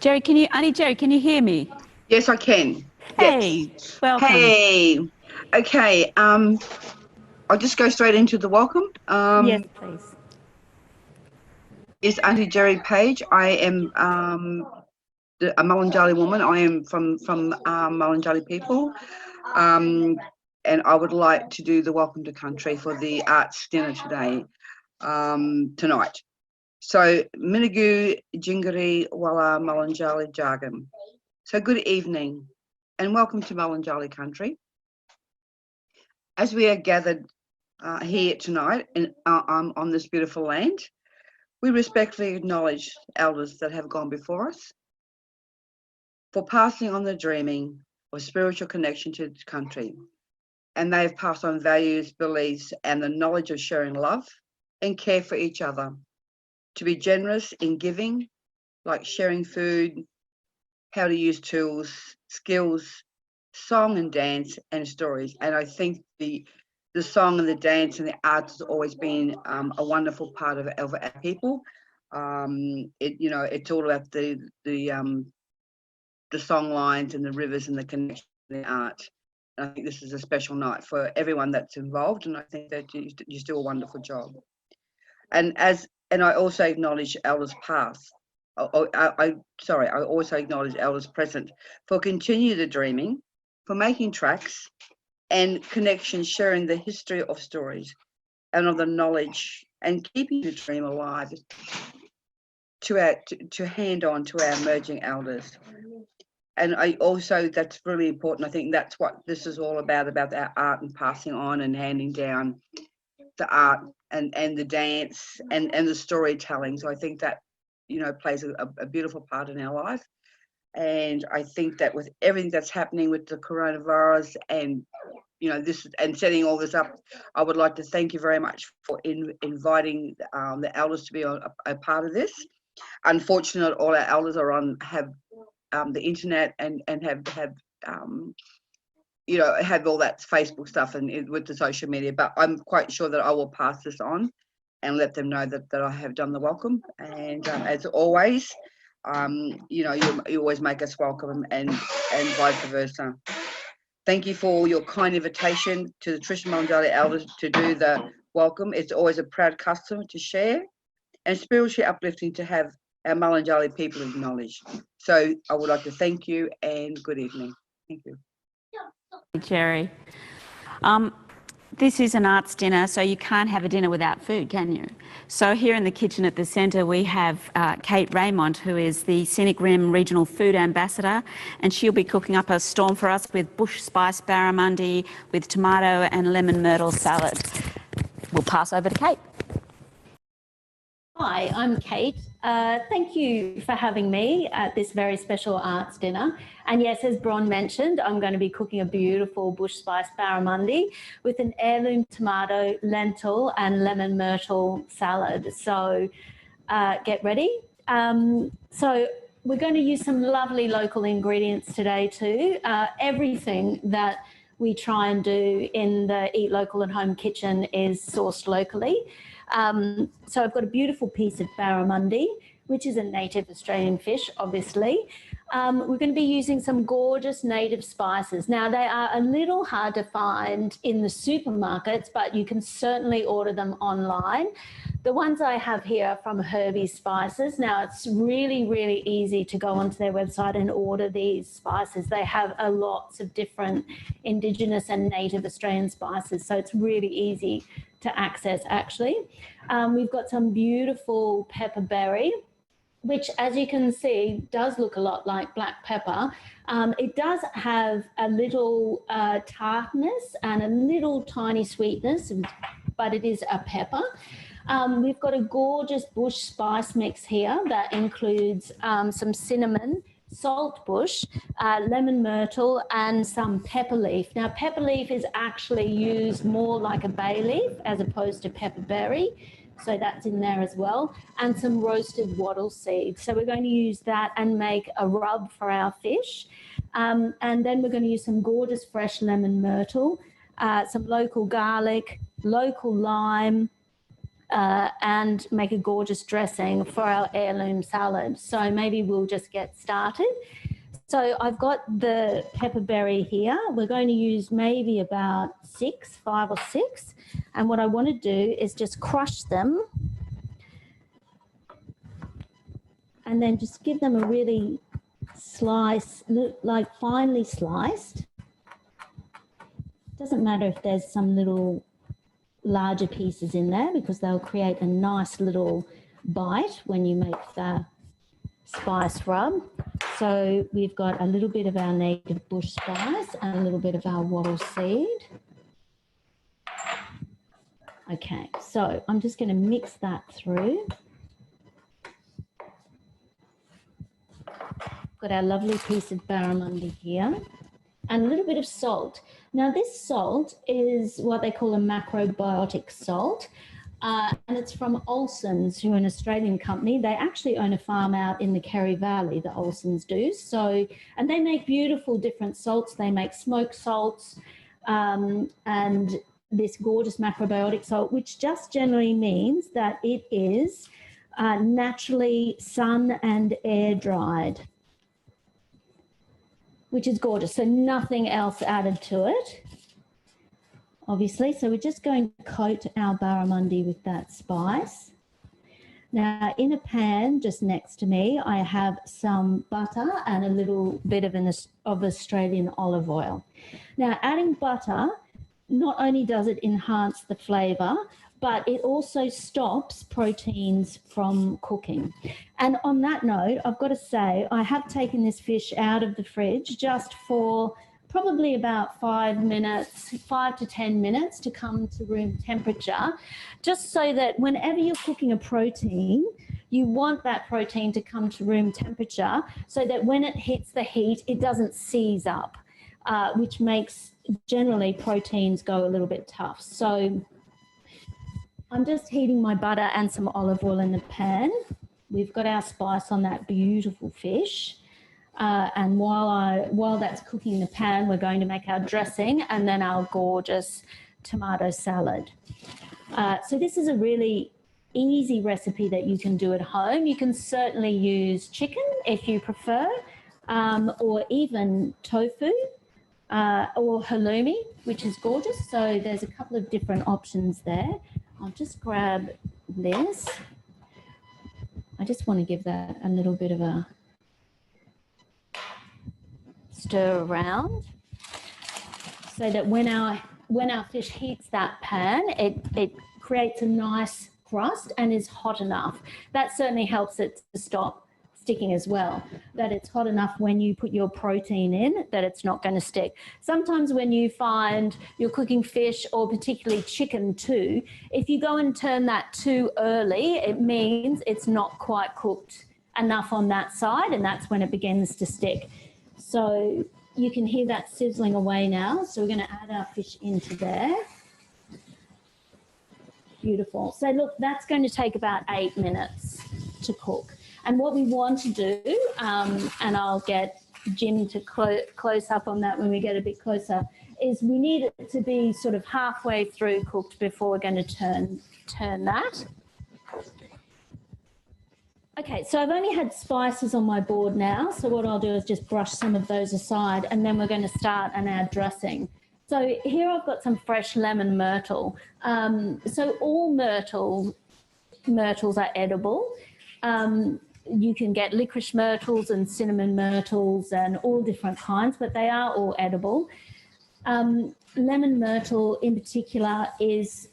Gerri, Aunty Gerri, can you hear me? Yes, I can. Hey, yes. welcome. Hey. Okay. I'll just go straight into the welcome. Yes, please. Yes, Aunty Gerri Page. I am a Mununjali woman. I am from Mununjali people. And I would like to do the welcome to country for the arts dinner today, tonight. So, Minagu Ngari Wala Mununjali jargon. So, good evening and welcome to Mununjali country. As we are gathered here tonight on this beautiful land, we respectfully acknowledge elders that have gone before us for passing on the dreaming of spiritual connection to the country. And they have passed on values, beliefs, and the knowledge of sharing love and care for each other, to be generous in giving, like sharing food, how to use tools, skills, song and dance, and stories. And I think the song and the dance and the arts has always been a wonderful part of our people. It's all about the song lines and the rivers and the connection to the art. And I think this is a special night for everyone that's involved, and I think that you do a wonderful job. And I also acknowledge elders past. I also acknowledge elders present for continue the dreaming, for making tracks and connections, sharing the history of stories and of the knowledge and keeping the dream alive to hand on to our emerging elders. And that's really important. I think that's what this is all about our art and passing on and handing down the art and the dance and the storytelling. So I think that, plays a beautiful part in our life. And I think that with everything that's happening with the coronavirus and, this and setting all this up, I would like to thank you very much for inviting the elders to be a part of this. Unfortunately, all our elders have the internet and have all that Facebook stuff and with the social media, but I'm quite sure that I will pass this on and let them know that I have done the welcome. And as always, you always make us welcome and vice versa. Thank you for your kind invitation to the Trisha Mununjali elders to do the welcome. It's always a proud custom to share and spiritually uplifting to have our Mununjali people acknowledged. So I would like to thank you and good evening. Thank you. Gerri. This is an arts dinner, so you can't have a dinner without food, can you? So here in the kitchen at the centre we have Kate Raymond, who is the Scenic Rim Regional Food Ambassador, and she'll be cooking up a storm for us with bush spice barramundi with tomato and lemon myrtle salad. We'll pass over to Kate. Hi, I'm Kate. Thank you for having me at this very special arts dinner. And yes, as Bron mentioned, I'm going to be cooking a beautiful bush spice barramundi with an heirloom tomato, lentil and lemon myrtle salad. So get ready. So we're going to use some lovely local ingredients today too. Everything that we try and do in the Eat Local at Home kitchen is sourced locally. So I've got a beautiful piece of barramundi, which is a native Australian fish, obviously. We're going to be using some gorgeous native spices. Now, they are a little hard to find in the supermarkets, but you can certainly order them online. The ones I have here are from Herbie Spices. Now, it's really, really easy to go onto their website and order these spices. They have lots of different Indigenous and native Australian spices, so it's really easy to access, actually. We've got some beautiful pepperberry, which, as you can see, does look a lot like black pepper. It does have a little tartness and a little tiny sweetness, but it is a pepper. We've got a gorgeous bush spice mix here that includes some cinnamon, saltbush, lemon myrtle and some pepper leaf. Now, pepper leaf is actually used more like a bay leaf as opposed to pepperberry. So that's in there as well, and some roasted wattle seeds. So we're going to use that and make a rub for our fish. And then we're going to use some gorgeous fresh lemon myrtle, some local garlic, local lime, and make a gorgeous dressing for our heirloom salad. So maybe we'll just get started. So I've got the pepperberry here. We're going to use maybe about 5 or 6. And what I want to do is just crush them and then just give them a really like finely sliced. Doesn't matter if there's some little larger pieces in there because they'll create a nice little bite when you make the spice rub. So we've got a little bit of our native bush spice and a little bit of our wattle seed. Okay, so I'm just going to mix that through. Got our lovely piece of barramundi here and a little bit of salt. Now this salt is what they call a macrobiotic salt. And it's from Olsen's, who are an Australian company. They actually own a farm out in the Kerry Valley, the Olsen's do. So, and they make beautiful different salts. They make smoked salts and this gorgeous macrobiotic salt, which just generally means that it is naturally sun and air dried, which is gorgeous. So nothing else added to it, obviously. So we're just going to coat our barramundi with that spice. Now in a pan just next to me, I have some butter and a little bit of Australian olive oil. Now adding butter, not only does it enhance the flavour, but it also stops proteins from cooking. And on that note, I've got to say, I have taken this fish out of the fridge just for probably about 5 to 10 minutes to come to room temperature, just so that whenever you're cooking a protein, you want that protein to come to room temperature so that when it hits the heat, it doesn't seize up, which makes generally proteins go a little bit tough. So I'm just heating my butter and some olive oil in the pan. We've got our spice on that beautiful fish. And while that's cooking in the pan, we're going to make our dressing and then our gorgeous tomato salad. So this is a really easy recipe that you can do at home. You can certainly use chicken if you prefer, or even tofu or halloumi, which is gorgeous. So there's a couple of different options there. I'll just grab this. I just want to give that a little bit of a stir around so that when our fish heats that pan, it creates a nice crust and is hot enough. That certainly helps it to stop sticking as well, that it's hot enough when you put your protein in that it's not going to stick. Sometimes when you find you're cooking fish, or particularly chicken too, if you go and turn that too early, it means it's not quite cooked enough on that side, and that's when it begins to stick. So you can hear that sizzling away now. So we're going to add our fish into there. Beautiful. So look, that's going to take about 8 minutes to cook. And what we want to do, and I'll get Jim to close up on that when we get a bit closer, is we need it to be sort of halfway through cooked before we're going to turn that. Okay, so I've only had spices on my board now, so what I'll do is just brush some of those aside, and then we're going to start on our dressing. So here I've got some fresh lemon myrtle. So all myrtles are edible. You can get licorice myrtles and cinnamon myrtles and all different kinds, but they are all edible. Lemon myrtle in particular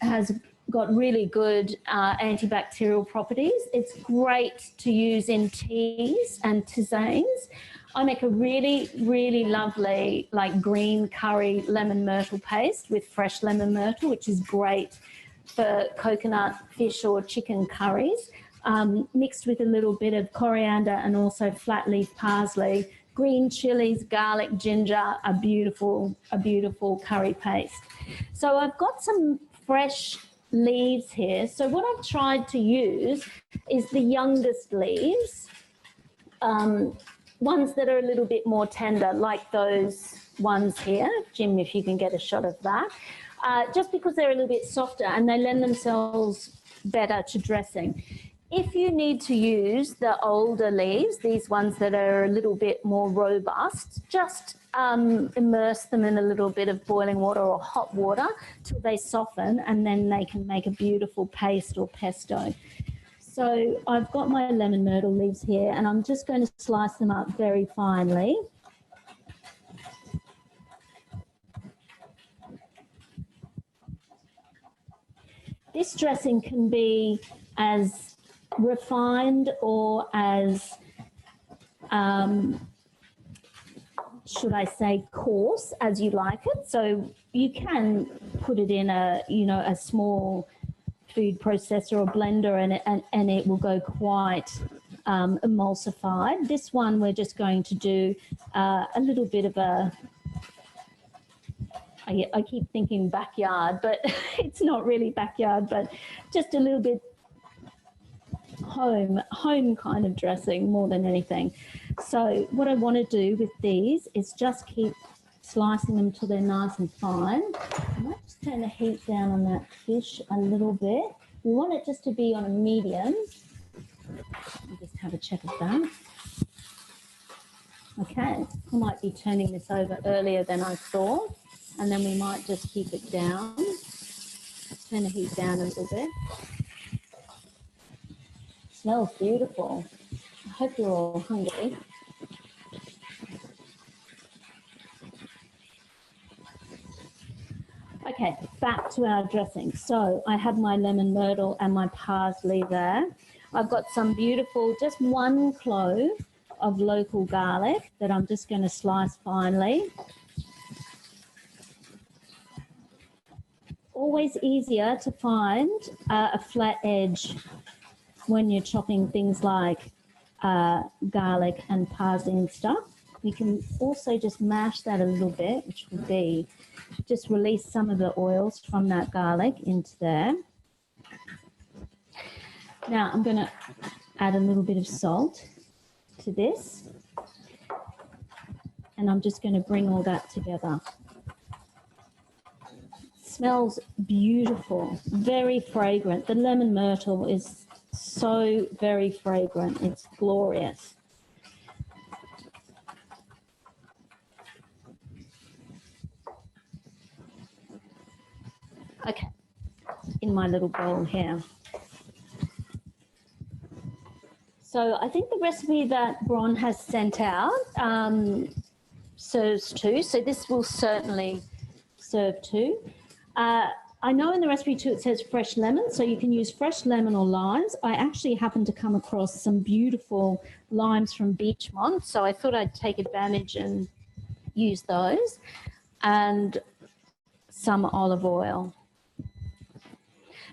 has got really good antibacterial properties. It's great to use in teas and tisanes. I make a really, really lovely like green curry lemon myrtle paste with fresh lemon myrtle, which is great for coconut, fish or chicken curries, mixed with a little bit of coriander and also flat leaf parsley, green chilies, garlic, ginger, a beautiful curry paste. So I've got some fresh leaves here. So what I've tried to use is the youngest leaves, ones that are a little bit more tender, like those ones here. Jim, if you can get a shot of that. Just because they're a little bit softer and they lend themselves better to dressing. If you need to use the older leaves, these ones that are a little bit more robust, just immerse them in a little bit of boiling water or hot water till they soften, and then they can make a beautiful paste or pesto. So I've got my lemon myrtle leaves here, and I'm just going to slice them up very finely. This dressing can be as refined or as, should I say, coarse as you like it. So you can put it in a, you know, a small food processor or blender, and it will go quite emulsified. This one we're just going to do a little bit of a, I keep thinking backyard, but it's not really backyard, but just a little bit home kind of dressing more than anything. So what I want to do with these is just keep slicing them till they're nice and fine. I might just turn the heat down on that fish a little bit. We want it just to be on a medium. I'll just have a check of that. Okay, I might be turning this over earlier than I thought, and then we might just keep it down. Turn the heat down a little bit. Smells beautiful. I hope you're all hungry. Okay, back to our dressing. So I have my lemon myrtle and my parsley there. I've got some beautiful, just 1 clove of local garlic that I'm just going to slice finely. Always easier to find a flat edge when you're chopping things like garlic and parsley and stuff. You can also just mash that a little bit, which would be just release some of the oils from that garlic into there. Now I'm going to add a little bit of salt to this, and I'm just going to bring all that together. Smells beautiful, very fragrant. The lemon myrtle is so very fragrant. It's glorious. Okay, in my little bowl here. So I think the recipe that Bron has sent out serves two. So this will certainly serve two. I know in the recipe too it says fresh lemon, so you can use fresh lemon or limes. I actually happened to come across some beautiful limes from Beechmont, so I thought I'd take advantage and use those, and some olive oil.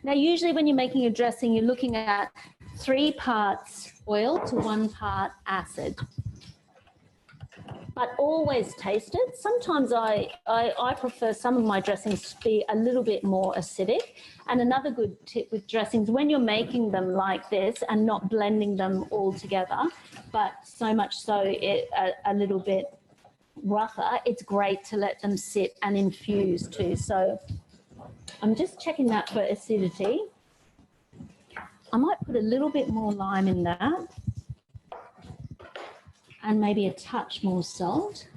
Now, usually when you're making a dressing, you're looking at 3 parts oil to 1 part acid. But always taste it. Sometimes I prefer some of my dressings to be a little bit more acidic. And another good tip with dressings, when you're making them like this and not blending them all together, but so much so a little bit rougher, it's great to let them sit and infuse too. So I'm just checking that for acidity. I might put a little bit more lime in that, and maybe a touch more salt.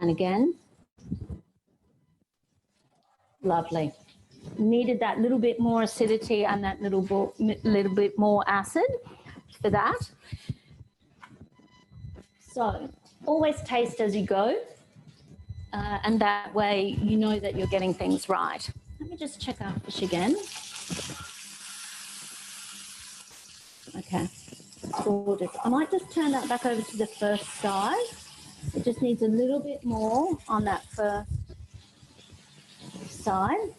And again, lovely. Needed that little bit more acidity and that little bit more acid for that. So always taste as you go, and that way you know that you're getting things right. Let me just check our fish again. Okay, gorgeous. I might just turn that back over to the first side. It just needs a little bit more on that first side.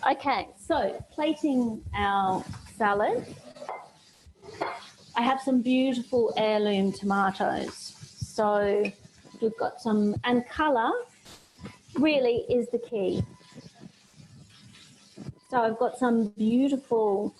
Okay, so plating our salad. I have some beautiful heirloom tomatoes. So we've got some, and colour really is the key. So I've got some beautiful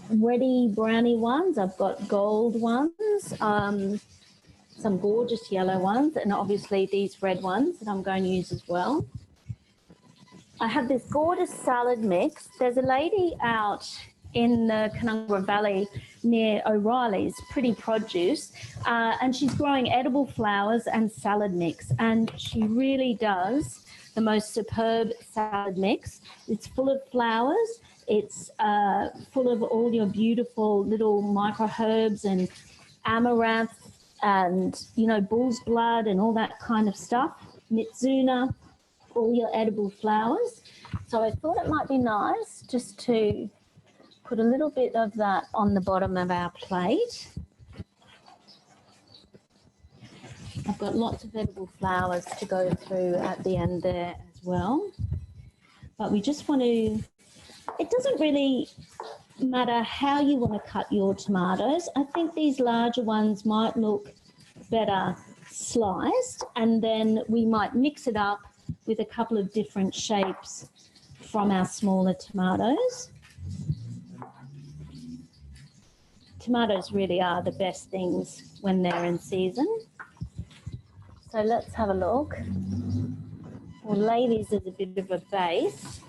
ready brownie ones. I've got gold ones, some gorgeous yellow ones, and obviously these red ones that I'm going to use as well. I have this gorgeous salad mix. There's a lady out in the Canungra Valley near O'Reilly's, Pretty Produce, and she's growing edible flowers and salad mix, and she really does the most superb salad mix. It's full of flowers, it's full of all your beautiful little micro herbs and amaranth and, you know, bull's blood and all that kind of stuff, mitsuna, all your edible flowers. So I thought it might be nice just to put a little bit of that on the bottom of our plate. I've got lots of edible flowers to go through at the end there as well. But we just want to, it doesn't really matter how you want to cut your tomatoes. I think these larger ones might look better sliced, and then we might mix it up with a couple of different shapes from our smaller tomatoes. Tomatoes really are the best things when they're in season. So let's have a look. We'll lay these as a bit of a base.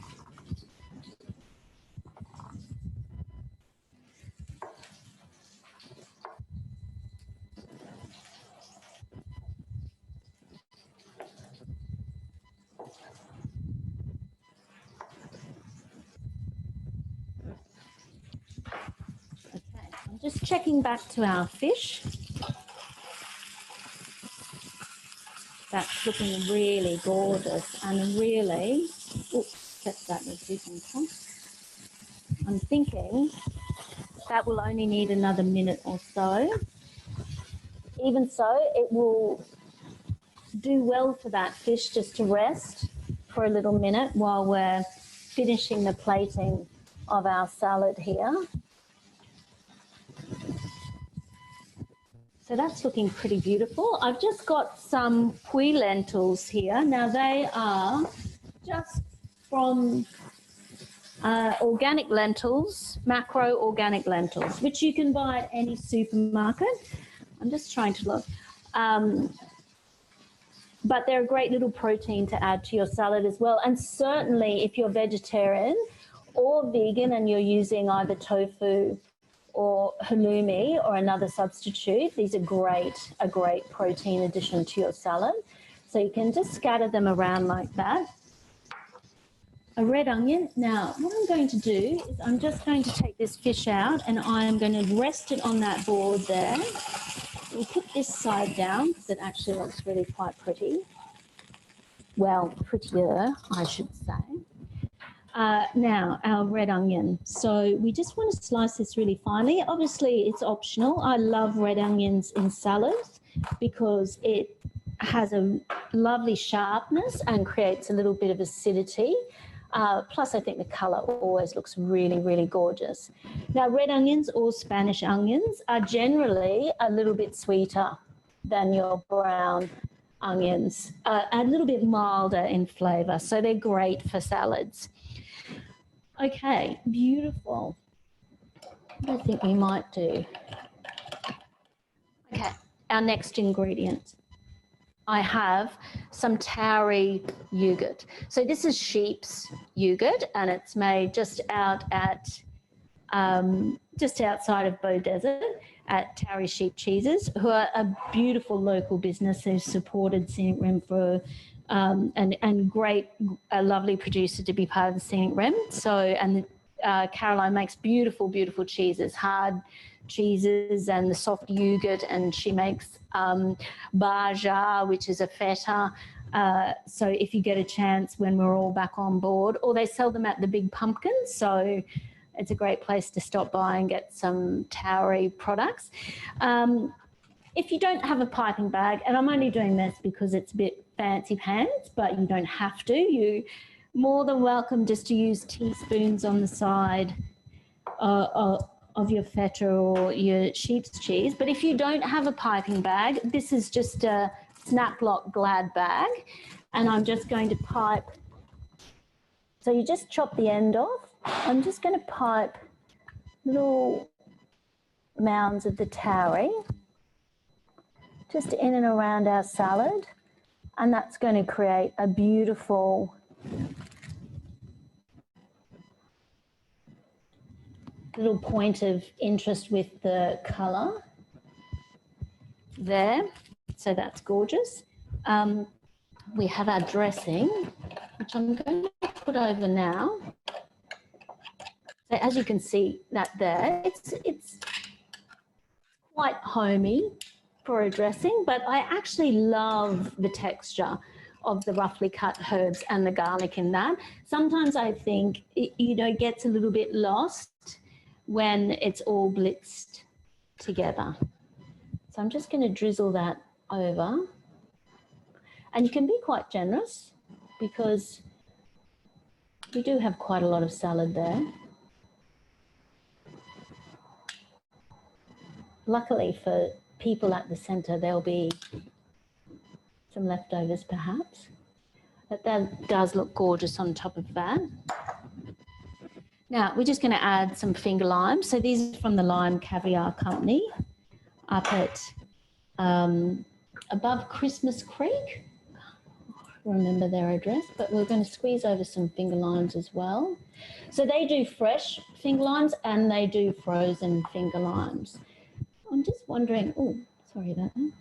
Just checking back to our fish. That's looking really gorgeous and really, oops, that's that resistance. I'm thinking that will only need another minute or so. Even so, it will do well for that fish just to rest for a little minute while we're finishing the plating of our salad here. So that's looking pretty beautiful. I've just got some pui lentils here. Now they are just from organic lentils, macro organic lentils, which you can buy at any supermarket. I'm just trying to look. But they're a great little protein to add to your salad as well. And certainly if you're vegetarian or vegan and you're using either tofu or halloumi or another substitute, these are a great protein addition to your salad. So you can just scatter them around like that. A red onion. Now, what I'm going to do is I'm just going to take this fish out and I'm going to rest it on that board there. We'll put this side down because it actually looks really quite pretty. Well, prettier, I should say. Now, our red onion. So we just want to slice this really finely. Obviously, it's optional. I love red onions in salads because it has a lovely sharpness and creates a little bit of acidity. Plus, I think the colour always looks really, really gorgeous. Now, red onions or Spanish onions are generally a little bit sweeter than your brown onions, a little bit milder in flavour. So they're great for salads. Okay, beautiful. What I think we might do. Okay, our next ingredient. I have some Towery yogurt. So this is sheep's yogurt and it's made just out at, just outside of Beaudesert at Towery Sheep Cheeses, who are a beautiful local business who've supported Scenic Rim for and great, a lovely producer to be part of the Scenic Rim. So, and Caroline makes beautiful, beautiful cheeses, hard cheeses and the soft yogurt, and she makes Baja, which is a feta. So if you get a chance when we're all back on board, or they sell them at the Big Pumpkin, so it's a great place to stop by and get some Towery products. If you don't have a piping bag, and I'm only doing this because it's a bit fancy pants, but you don't have to. You're more than welcome just to use teaspoons on the side of your feta or your sheep's cheese. But if you don't have a piping bag, this is just a snap lock glad bag. and I'm just going to pipe. So you just chop the end off. I'm just going to pipe little mounds of the tauri just in and around our salad, and that's going to create a beautiful little point of interest with the colour there. So that's gorgeous. We have our dressing, which I'm going to put over now. So as you can see that there, it's quite homey for a dressing, but I actually love the texture of the roughly cut herbs and the garlic in that. Sometimes I think it gets a little bit lost when it's all blitzed together. So I'm just going to drizzle that over. And you can be quite generous because we do have quite a lot of salad there. Luckily for people at the centre, there'll be some leftovers perhaps. But that does look gorgeous on top of that. Now, we're just going to add some finger limes. So these are from the Lime Caviar Company up at above Christmas Creek. I don't remember their address, but we're going to squeeze over some finger limes as well. So they do fresh finger limes and they do frozen finger limes. I'm just wondering, oh, sorry about that.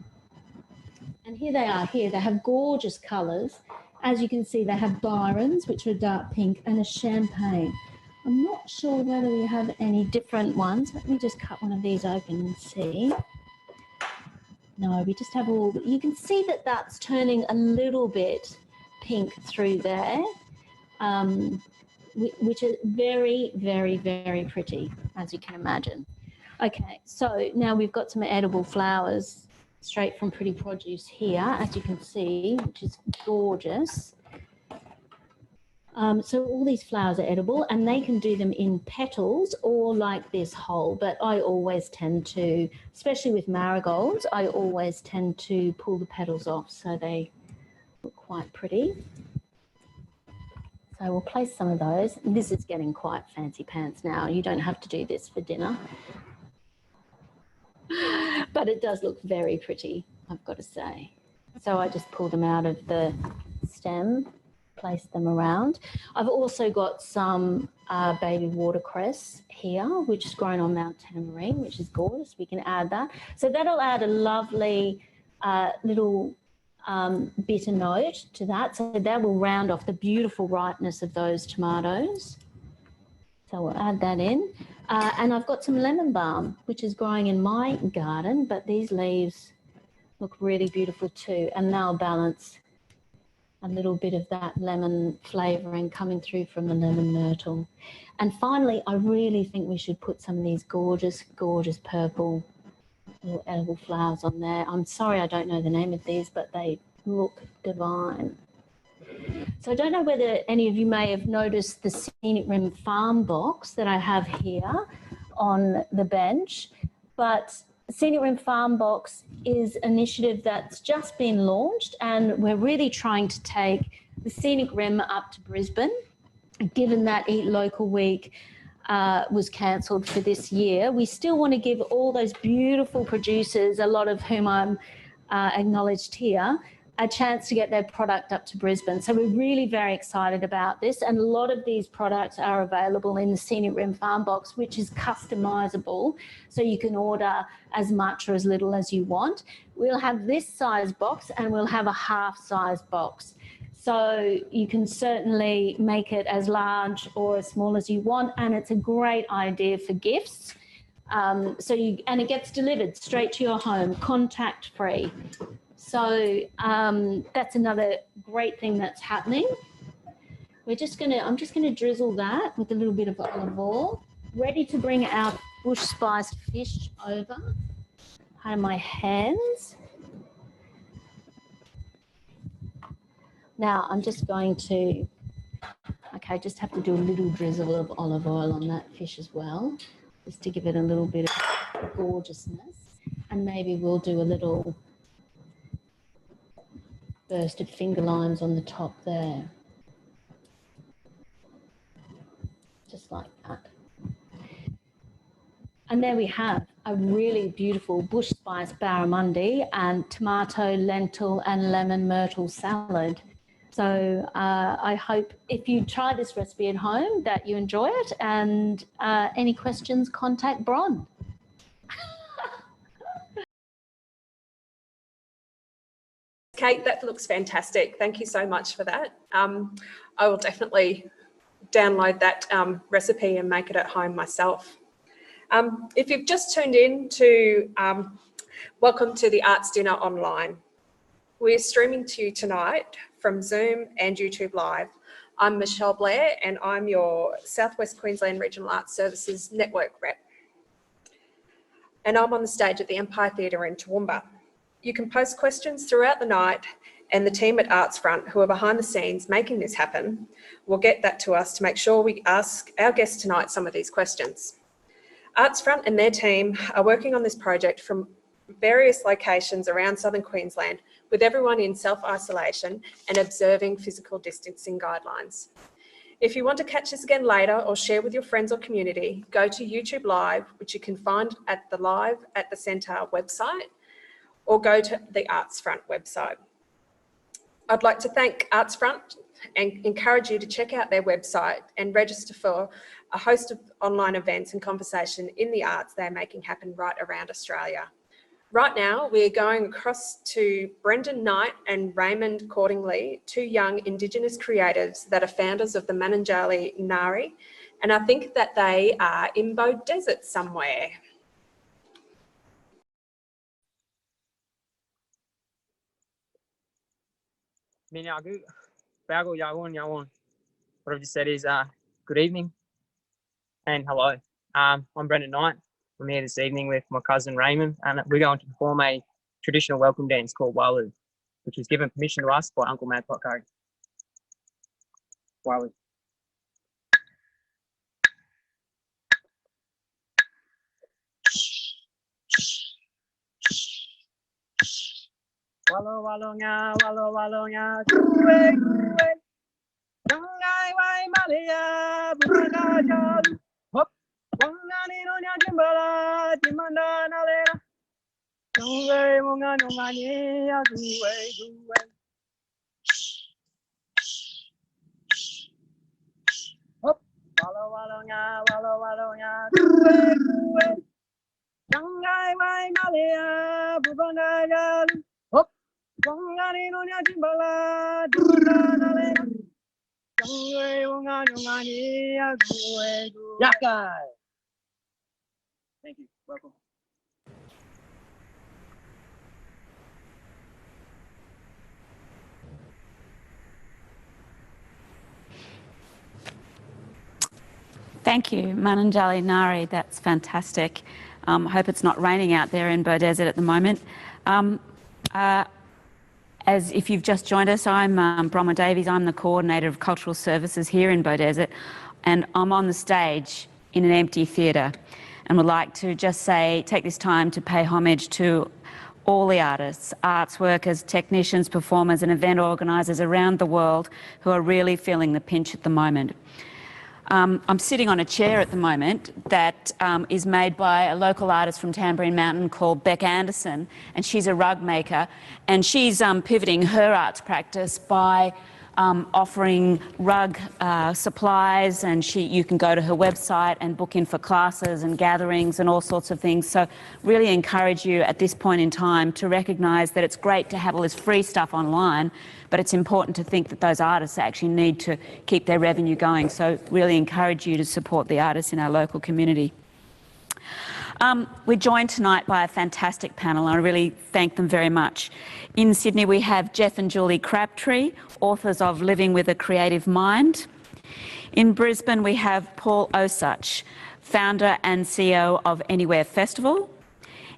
And here they are here. They have gorgeous colours. As you can see, they have Byron's, which are dark pink, and a champagne. I'm not sure whether we have any different ones. Let me just cut one of these open and see. No, we just have all, you can see that that's turning a little bit pink through there, which is very, very, very pretty, as you can imagine. Okay, so now we've got some edible flowers straight from Pretty Produce here, as you can see, which is gorgeous. So all these flowers are edible and they can do them in petals or like this whole, but I always tend to, especially with marigolds, I always tend to pull the petals off so they look quite pretty. So we'll place some of those. This is getting quite fancy pants now. You don't have to do this for dinner. But it does look very pretty, I've got to say. So I just pull them out of the stem, place them around. I've also got some baby watercress here, which is grown on Mount Tamarine, which is gorgeous. We can add that. So that'll add a lovely little bitter note to that. So that will round off the beautiful ripeness of those tomatoes. So we'll add that in. And I've got some lemon balm, which is growing in my garden, but these leaves look really beautiful too. And they'll balance a little bit of that lemon flavouring coming through from the lemon myrtle. And finally, I really think we should put some of these gorgeous, gorgeous purple little edible flowers on there. I'm sorry I don't know the name of these, but they look divine. So I don't know whether any of you may have noticed the Scenic Rim Farm box that I have here on the bench, but Scenic Rim Farm box is an initiative that's just been launched, and we're really trying to take the Scenic Rim up to Brisbane. Given that Eat Local Week was cancelled for this year, we still want to give all those beautiful producers, a lot of whom I'm acknowledged here, a chance to get their product up to Brisbane. So we're really very excited about this, and a lot of these products are available in the Scenic Rim Farm box, which is customisable, so you can order as much or as little as you want. We'll have this size box and we'll have a half size box. So you can certainly make it as large or as small as you want, and it's a great idea for gifts. And it gets delivered straight to your home, contact free. So that's another great thing that's happening. I'm just gonna drizzle that with a little bit of olive oil, ready to bring our bush spiced fish over. Out of my hands. Now I'm just going to, okay, just have to do a little drizzle of olive oil on that fish as well, just to give it a little bit of gorgeousness. And maybe we'll do a little bursted finger lines on the top there. Just like that. And there we have a really beautiful bush spice barramundi and tomato, lentil and lemon myrtle salad. So I hope if you try this recipe at home that you enjoy it, and any questions, contact Bron. Kate, that looks fantastic. Thank you so much for that. I will definitely download that recipe and make it at home myself. If you've just tuned in to, welcome to the Arts Dinner Online. We're streaming to you tonight from Zoom and YouTube Live. I'm Michelle Blair and I'm your South West Queensland Regional Arts Services Network rep. And I'm on the stage at the Empire Theatre in Toowoomba. You can post questions throughout the night and the team at Arts Front, who are behind the scenes making this happen, will get that to us to make sure we ask our guests tonight some of these questions. Arts Front and their team are working on this project from various locations around southern Queensland, with everyone in self-isolation and observing physical distancing guidelines. If you want to catch this again later or share with your friends or community, go to YouTube Live, which you can find at the Live at the Centre website, or go to the Arts Front website. I'd like to thank Arts Front and encourage you to check out their website and register for a host of online events and conversation in the arts they're making happen right around Australia. Right now, we're going across to Brendan Knight and Raymond Cordingly, two young Indigenous creatives that are founders of the Mununjali Ngari, and I think that they are in Beaudesert somewhere. What I've just said is good evening and hello. I'm Brendan Knight. I'm here this evening with my cousin Raymond, and we're going to perform a traditional welcome dance called Walu, which was given permission to us by Uncle Mad Pot Curry. Walu. Walo nga, kuwe kuwe, jangai wai malia, buka jalu, hop, wangani no nya jimbala, jimanda nalera, kuwe munga no mani ya kuwe kuwe. Hop, walo nga, kuwe kuwe, jangai wai malia, buka jalu. Wangani no nya jimbala, jimanda nalera. Yakai. Thank you. Welcome. Thank you, Mununjali Ngari. That's fantastic. Hope it's not raining out there in Beaudesert at the moment. As if you've just joined us, I'm Bronwyn Davies. I'm the coordinator of cultural services here in Beaudesert, and I'm on the stage in an empty theatre, and would like to just take this time to pay homage to all the artists, arts workers, technicians, performers and event organisers around the world who are really feeling the pinch at the moment. I'm sitting on a chair at the moment that is made by a local artist from Tamborine Mountain called Beck Anderson, and she's a rug maker, and she's pivoting her arts practice by offering rug supplies, and you can go to her website and book in for classes and gatherings and all sorts of things. So really encourage you at this point in time to recognise that it's great to have all this free stuff online, but it's important to think that those artists actually need to keep their revenue going. So really encourage you to support the artists in our local community. We're joined tonight by a fantastic panel, and I really thank them very much. In Sydney, we have Jeff and Julie Crabtree, authors of Living with a Creative Mind. In Brisbane, we have Paul Osuch, founder and CEO of Anywhere Festival.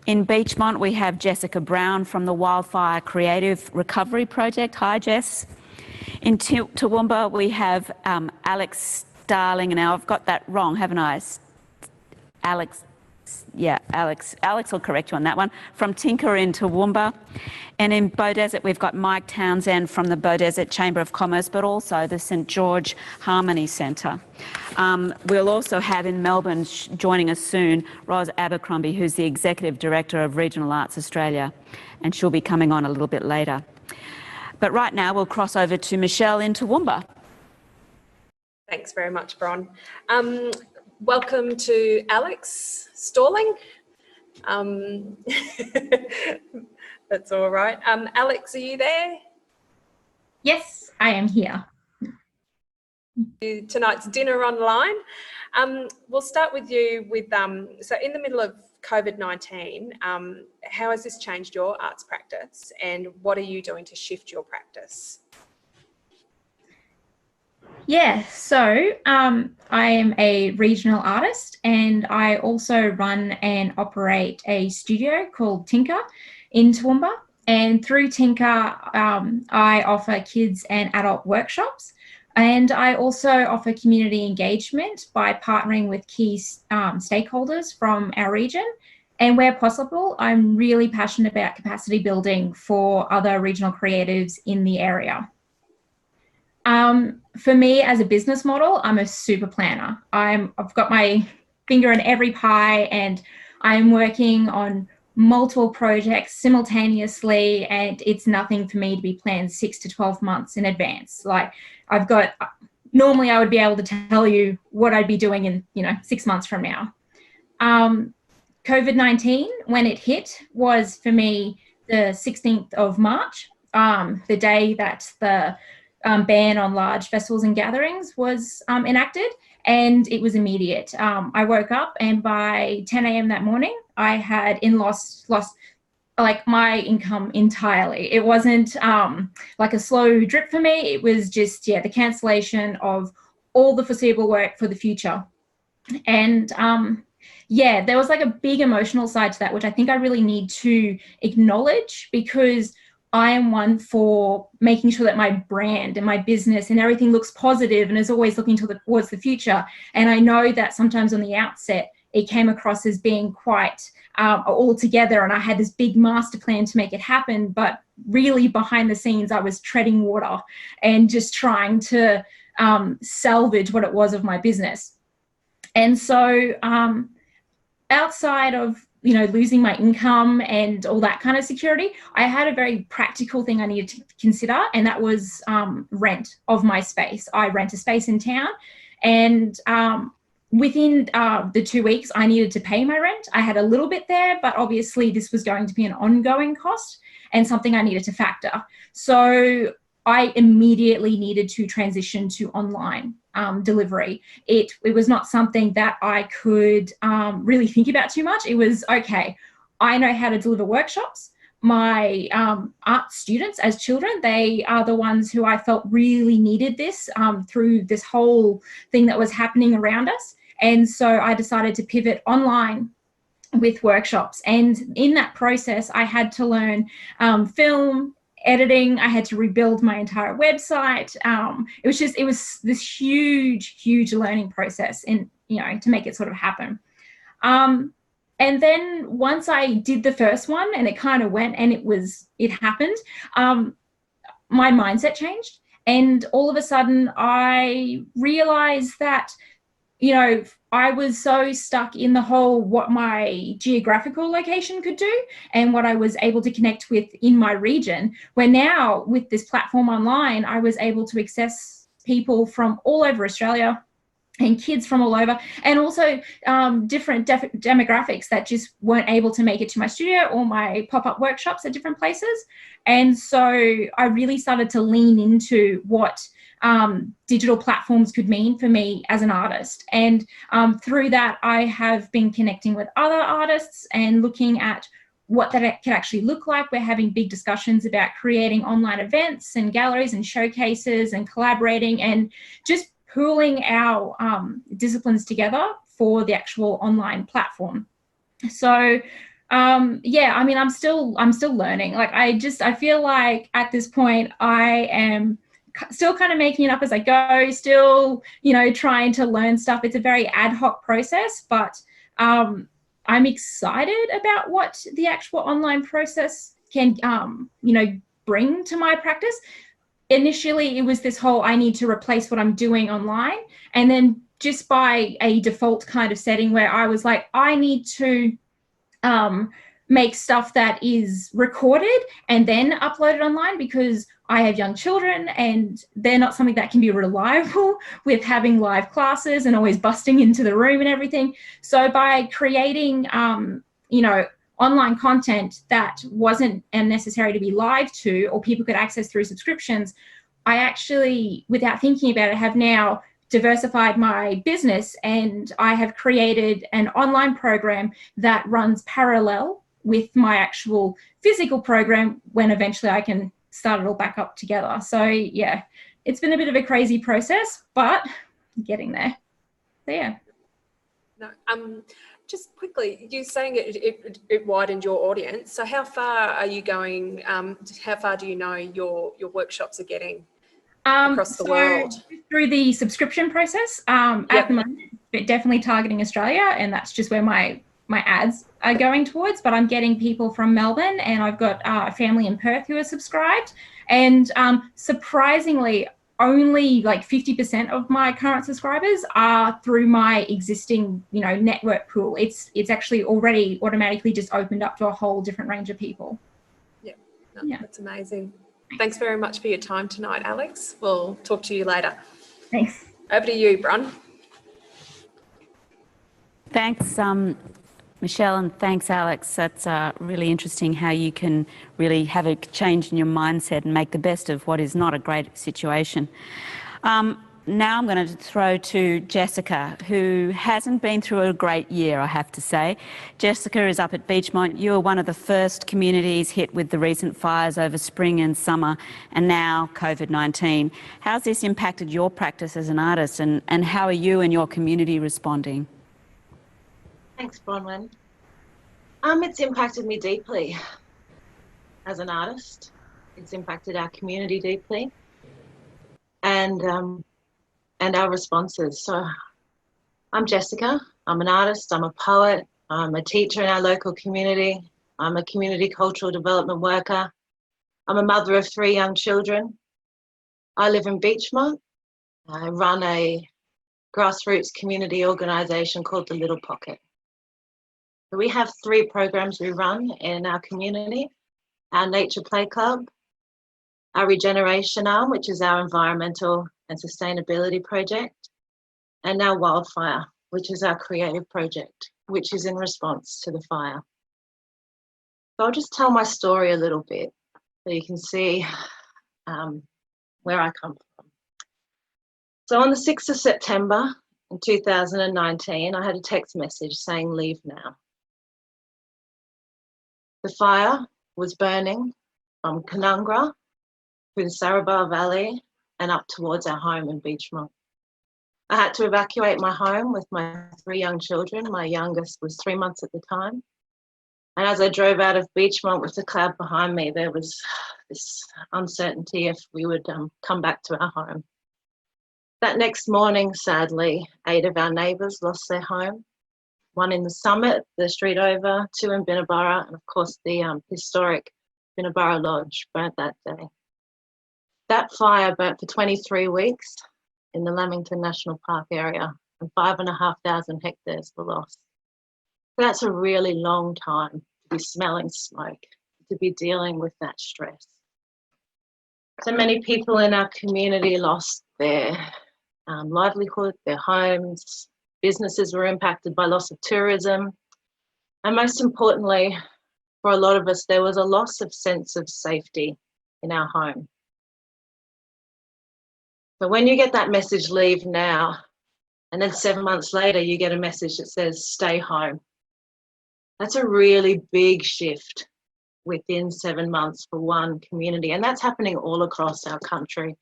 In Beechmont, we have Jessica Brown from the Wildfire Creative Recovery Project. Hi, Jess. In Toowoomba, we have Alex Starling, and now I've got that wrong, haven't I? Alex Yeah, Alex will correct you on that one. From Tinker in Toowoomba. And in Beaudesert, we've got Mike Townsend from the Beaudesert Chamber of Commerce, but also the St George Harmony Centre. We'll also have in Melbourne, joining us soon, Ros Abercrombie, who's the Executive Director of Regional Arts Australia, and she'll be coming on a little bit later. But right now, we'll cross over to Michelle in Toowoomba. Thanks very much, Bron. Welcome to Alex Stalling. That's all right. Alex, are you there? Yes, I am here. Tonight's dinner online. We'll start with you with, so in the middle of COVID-19, how has this changed your arts practice and what are you doing to shift your practice? Yeah, so I am a regional artist and I also run and operate a studio called Tinker in Toowoomba. And through Tinker, I offer kids and adult workshops. And I also offer community engagement by partnering with key stakeholders from our region. And where possible, I'm really passionate about capacity building for other regional creatives in the area. For me as a business model, I'm a super planner. I've got my finger in every pie and I'm working on multiple projects simultaneously, and it's nothing for me to be planned 6 to 12 months in advance. Like normally I would be able to tell you what I'd be doing in, 6 months from now. COVID-19, when it hit, was for me the 16th of March, the day that the ban on large festivals and gatherings was enacted, and it was immediate. I woke up and by 10 a.m. that morning, I had lost like my income entirely. It wasn't like a slow drip for me. It was just, the cancellation of all the foreseeable work for the future. And there was like a big emotional side to that, which I think I really need to acknowledge, because I am one for making sure that my brand and my business and everything looks positive and is always looking towards the future. And I know that sometimes on the outset, it came across as being quite all together and I had this big master plan to make it happen. But really behind the scenes, I was treading water and just trying to salvage what it was of my business. And so outside of losing my income and all that kind of security, I had a very practical thing I needed to consider, and that was rent of my space. I rent a space in town, and within the 2 weeks, I needed to pay my rent. I had a little bit there, but obviously this was going to be an ongoing cost and something I needed to factor. So I immediately needed to transition to online delivery. It was not something that I could really think about too much. It was, okay, I know how to deliver workshops. My art students as children, they are the ones who I felt really needed this through this whole thing that was happening around us. And so I decided to pivot online with workshops. And in that process, I had to learn film, editing. I had to rebuild my entire website. It was this huge learning process, and to make it sort of happen. And then once I did the first one and it kind of went and it happened, my mindset changed, and all of a sudden I realized that I was so stuck in the whole what my geographical location could do and what I was able to connect with in my region, where now with this platform online, I was able to access people from all over Australia and kids from all over, and also different demographics that just weren't able to make it to my studio or my pop-up workshops at different places. And so I really started to lean into what digital platforms could mean for me as an artist. And through that, I have been connecting with other artists and looking at what that can actually look like. We're having big discussions about creating online events and galleries and showcases and collaborating and just pooling our disciplines together for the actual online platform. So I'm still learning. Like I feel like at this point I am still kind of making it up as I go, still, trying to learn stuff. It's a very ad hoc process, but I'm excited about what the actual online process can, you know, bring to my practice. Initially, it was this whole, I need to replace what I'm doing online. And then just by a default kind of setting where I was like, I need to make stuff that is recorded and then uploaded online, because I have young children and they're not something that can be reliable with having live classes and always busting into the room and everything. So by creating, you know, online content that wasn't necessary to be live to, or people could access through subscriptions, I actually, without thinking about it, have now diversified my business, and I have created an online program that runs parallel with my actual physical program when eventually I can start it all back up together. So yeah, it's been a bit of a crazy process, but getting there. So yeah. No, just quickly, you're saying it widened your audience. So how far are you going? How far do you know your workshops are getting across the world? Through the subscription process, at the moment, but definitely targeting Australia, and that's just where my ads are going towards. But I'm getting people from Melbourne, and I've got a family in Perth who are subscribed, and surprisingly, only like 50% of my current subscribers are through my existing, you know, network pool. It's actually already automatically just opened up to a whole different range of people. Yeah, no, that's amazing. Thanks very much for your time tonight, Alex. We'll talk to you later. Thanks. Over to you, Bron. Thanks, Michelle, and thanks, Alex. That's really interesting how you can really have a change in your mindset and make the best of what is not a great situation. Now I'm going to throw to Jessica, who hasn't been through a great year, I have to say. Jessica is up at Beachmont. You were one of the first communities hit with the recent fires over spring and summer, and now COVID-19. How's this impacted your practice as an artist, and how are you and your community responding? Thanks, Bronwyn. It's impacted me deeply as an artist. It's impacted our community deeply, and our responses. So I'm Jessica. I'm an artist. I'm a poet. I'm a teacher in our local community. I'm a community cultural development worker. I'm a mother of 3 young children. I live in Beachmont. I run a grassroots community organisation called The Little Pocket. We have 3 programs we run in our community: our Nature Play Club, our Regeneration Arm, which is our environmental and sustainability project, and now Wildfire, which is our creative project, which is in response to the fire. So I'll just tell my story a little bit so you can see where I come from. So on the 6th of September in 2019, I had a text message saying, "Leave now." The fire was burning from Canungra through the Sarabah Valley and up towards our home in Beachmont. I had to evacuate my home with my 3 young children. My youngest was 3 months at the time. And as I drove out of Beachmont with the cloud behind me, there was this uncertainty if we would come back to our home. That next morning, sadly, 8 of our neighbours lost their home. 1 in the Summit, the street over, 2 in Binnaburra, and of course the historic Binnaburra Lodge burnt that day. That fire burnt for 23 weeks in the Lamington National Park area, and 5,500 hectares were lost. That's a really long time to be smelling smoke, to be dealing with that stress. So many people in our community lost their livelihood, their homes. Businesses were impacted by loss of tourism. And most importantly, for a lot of us, there was a loss of sense of safety in our home. So when you get that message, "Leave now," and then 7 months later, you get a message that says, "Stay home," that's a really big shift within 7 months for one community. And that's happening all across our country.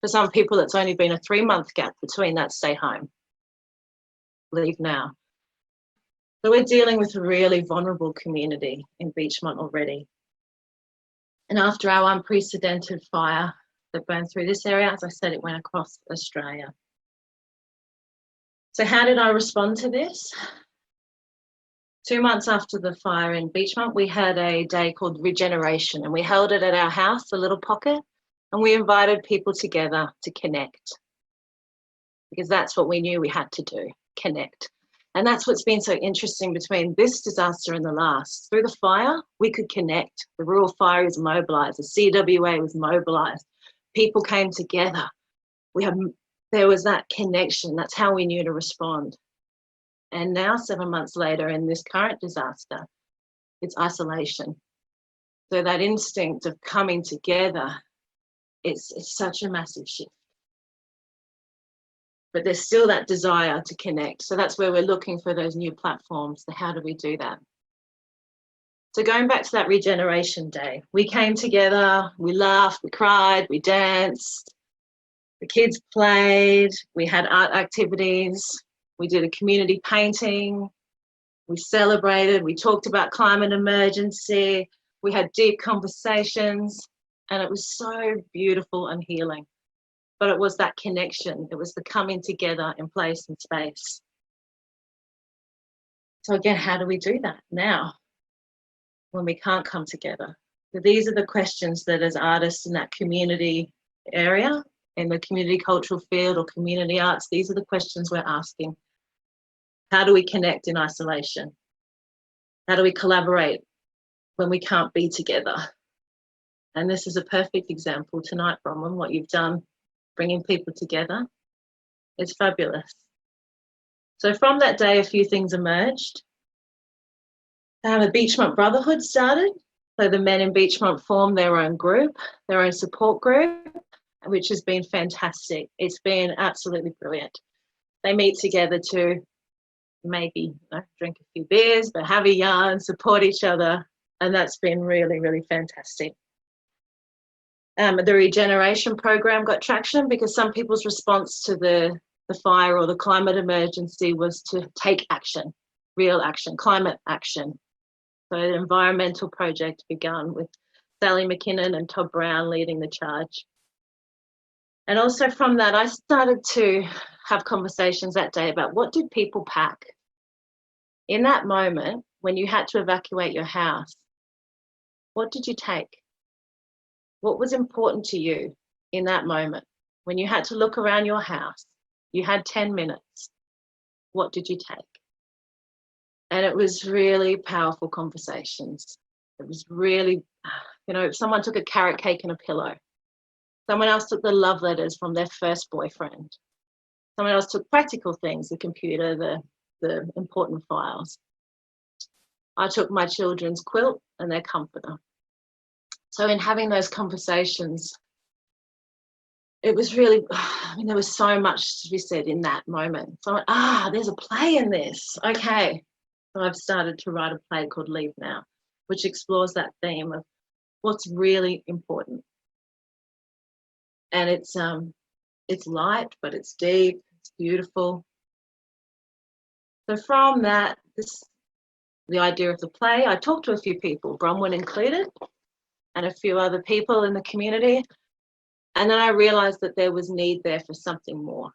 For some people, it's only been a 3-month gap between that "stay home, leave now." So we're dealing with a really vulnerable community in Beachmont already. And after our unprecedented fire that burned through this area, as I said, it went across Australia. So how did I respond to this? 2 months after the fire in Beachmont, we had a day called Regeneration, and we held it at our house, a little pocket, and we invited people together to connect, because that's what we knew we had to do, connect. And that's what's been so interesting between this disaster and the last. Through the fire, we could connect. The rural fire is mobilised, the CWA was mobilised, people came together. There was that connection, that's how we knew to respond. And now 7 months later in this current disaster, it's isolation. So that instinct of coming together, it's such a massive shift. But there's still that desire to connect. So that's where we're looking for those new platforms. So how do we do that? So going back to that Regeneration Day, we came together, we laughed, we cried, we danced, the kids played, we had art activities, we did a community painting, we celebrated, we talked about climate emergency, we had deep conversations, and it was so beautiful and healing. But it was that connection, it was the coming together in place and space. So again, how do we do that now when we can't come together? So these are the questions that as artists in that community area, in the community cultural field or community arts, these are the questions we're asking. How do we connect in isolation? How do we collaborate when we can't be together? And this is a perfect example tonight, Bronwyn, what you've done, bringing people together. It's fabulous. So from that day, a few things emerged. A Beachmont Brotherhood started. So the men in Beachmont formed their own group, their own support group, which has been fantastic. It's been absolutely brilliant. They meet together to maybe drink a few beers, but have a yarn, support each other. And that's been really, really fantastic. The regeneration program got traction because some people's response to the fire or the climate emergency was to take action, real action, climate action. So an environmental project begun with Sally McKinnon and Todd Brown leading the charge. And also from that, I started to have conversations that day about what did people pack? In that moment, when you had to evacuate your house, what did you take? What was important to you in that moment? When you had to look around your house, you had 10 minutes. What did you take? And it was really powerful conversations. It was really, if someone took a carrot cake and a pillow, someone else took the love letters from their first boyfriend. Someone else took practical things, the computer, the important files. I took my children's quilt and their comforter. So in having those conversations, it was really, there was so much to be said in that moment. So I went, there's a play in this. Okay. So I've started to write a play called Leave Now, which explores that theme of what's really important. And it's light, but it's deep, it's beautiful. So from that, the idea of the play, I talked to a few people, Bronwyn included, and a few other people in the community. And then I realized that there was need there for something more,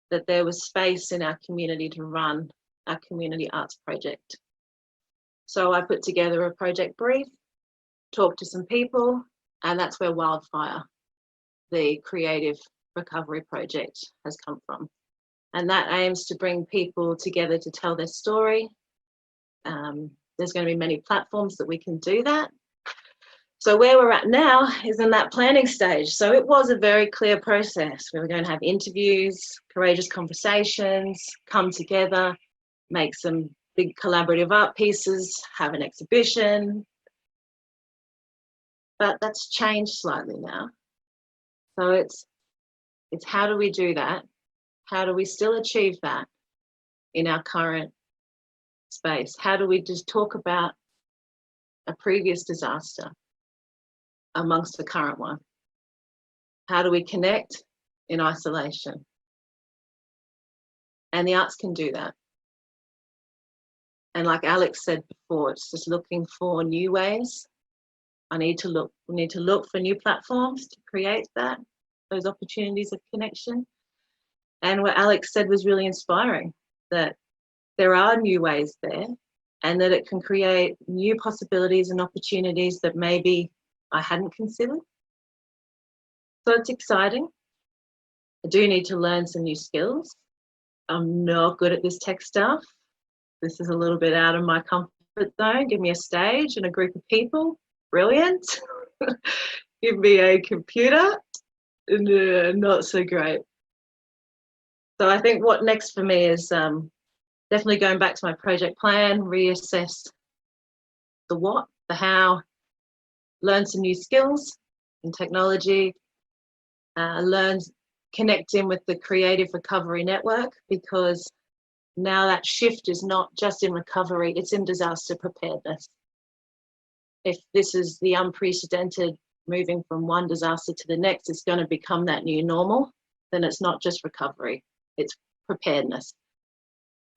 that there was space in our community to run our community arts project. So I put together a project brief, talked to some people, and that's where Wildfire, the creative recovery project, has come from. And that aims to bring people together to tell their story. There's going to be many platforms that we can do that. So where we're at now is in that planning stage. So it was a very clear process. We were going to have interviews, courageous conversations, come together, make some big collaborative art pieces, have an exhibition. But that's changed slightly now. So it's how do we do that? How do we still achieve that in our current space? How do we just talk about a previous disaster amongst the current one? How do we connect in isolation? And the arts can do that. And like Alex said before, it's just looking for new ways. We need to look for new platforms to create those opportunities of connection. And what Alex said was really inspiring, that there are new ways there. and that it can create new possibilities and opportunities that maybe I hadn't considered. So it's exciting. I do need to learn some new skills. I'm not good at this tech stuff. This is a little bit out of my comfort zone. Give me a stage and a group of people, brilliant. Give me a computer, not so great. So I think what next for me is definitely going back to my project plan, reassess the what, the how, learn some new skills in technology, learn connecting with the Creative Recovery Network, because now that shift is not just in recovery, it's in disaster preparedness. If this is the unprecedented moving from one disaster to the next, it's going to become that new normal, then it's not just recovery, it's preparedness.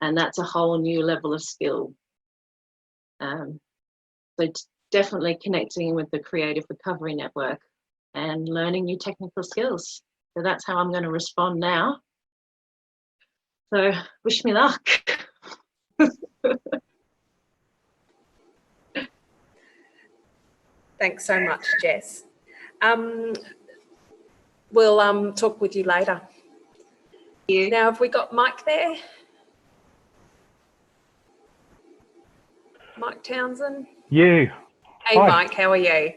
And that's a whole new level of skill. So definitely connecting with the Creative Recovery Network and learning new technical skills. So that's how I'm going to respond now. So wish me luck. Thanks so much, Jess. We'll talk with you later. Now, have we got Mike there? Mike Townsend? Yeah. Hey, Hi. Mike, how are you?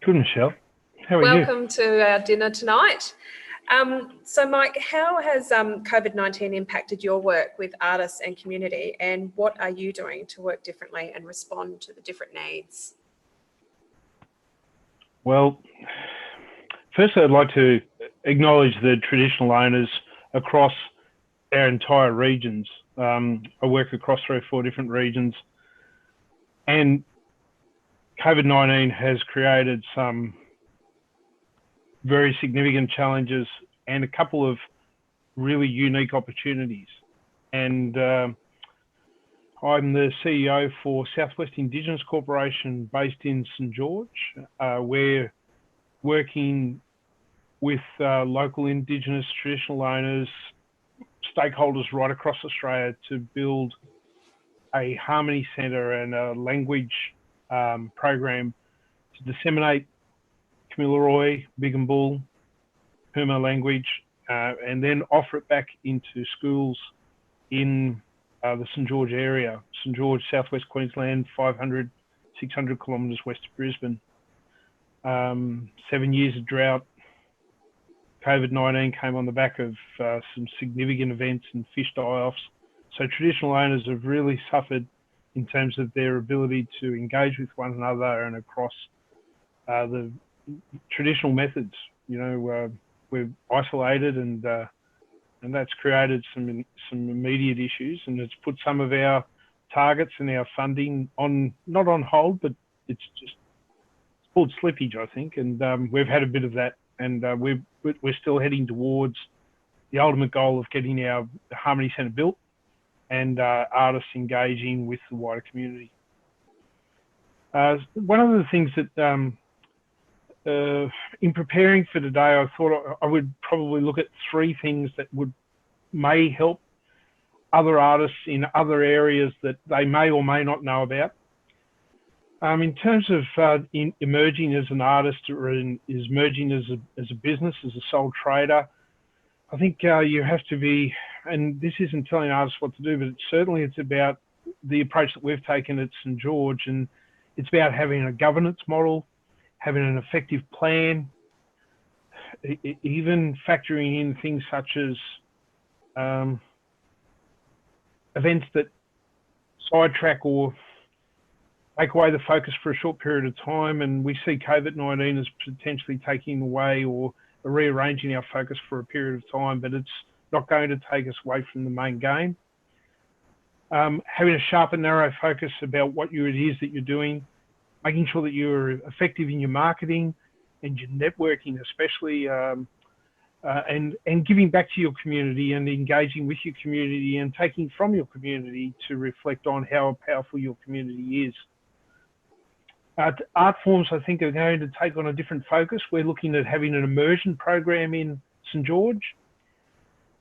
Good, Michelle. How are you? Welcome to our dinner tonight. So, Mike, how has COVID-19 impacted your work with artists and community, and what are you doing to work differently and respond to the different needs? Well, firstly, I'd like to acknowledge the traditional owners across our entire regions. I work across 3 or 4 different regions, and COVID-19 has created some very significant challenges and a couple of really unique opportunities. And I'm the CEO for Southwest Indigenous Corporation based in St George. We're working with local Indigenous traditional owners, stakeholders right across Australia to build a harmony centre and a language program to disseminate Kamilaroi, Big and Bull, Puma language, and then offer it back into schools in the St George area. St George, southwest Queensland, 500, 600 kilometres west of Brisbane. 7 years of drought. COVID-19 came on the back of some significant events and fish die-offs. So traditional owners have really suffered in terms of their ability to engage with one another and across the traditional methods. You know, we're isolated, and that's created some immediate issues, and it's put some of our targets and our funding not on hold, but it's called slippage, I think, and we've had a bit of that, and we're still heading towards the ultimate goal of getting our Harmony Centre built and artists engaging with the wider community. One of the things that in preparing for today, I thought I would probably look at 3 things that may help other artists in other areas that they may or may not know about. In terms of emerging as an artist or emerging as a business, as a sole trader, I think you have to be, and this isn't telling artists what to do, but it's about the approach that we've taken at St George, and it's about having a governance model, having an effective plan, even factoring in things such as events that sidetrack or take away the focus for a short period of time. And we see COVID-19 as potentially taking away or rearranging our focus for a period of time, but it's not going to take us away from the main game. Having a sharp and narrow focus about what it is that you're doing, making sure that you're effective in your marketing and your networking, especially, and giving back to your community and engaging with your community and taking from your community to reflect on how powerful your community is. Art forms, I think, are going to take on a different focus. We're looking at having an immersion program in St George.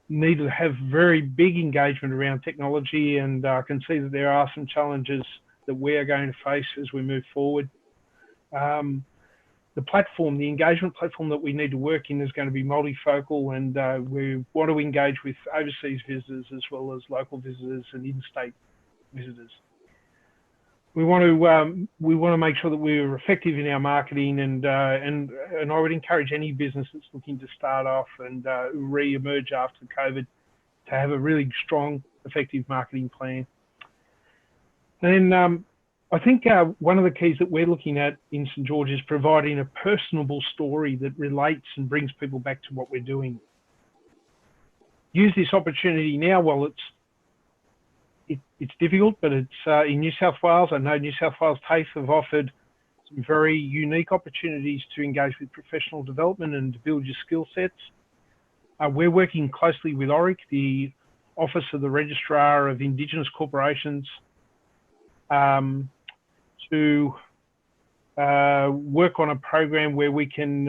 need to have very big engagement around technology, and I can see that there are some challenges that we are going to face as we move forward. The platform, the engagement platform that we need to work in is going to be multifocal, and we want to engage with overseas visitors as well as local visitors and in-state visitors. We want to make sure that we're effective in our marketing, and I would encourage any business that's looking to start off and re-emerge after COVID to have a really strong, effective marketing plan. And then I think one of the keys that we're looking at in St George is providing a personable story that relates and brings people back to what we're doing. Use this opportunity now while it's difficult, but it's in New South Wales. I know New South Wales TAFE have offered some very unique opportunities to engage with professional development and to build your skill sets. We're working closely with ORIC, the Office of the Registrar of Indigenous Corporations, to work on a program where we can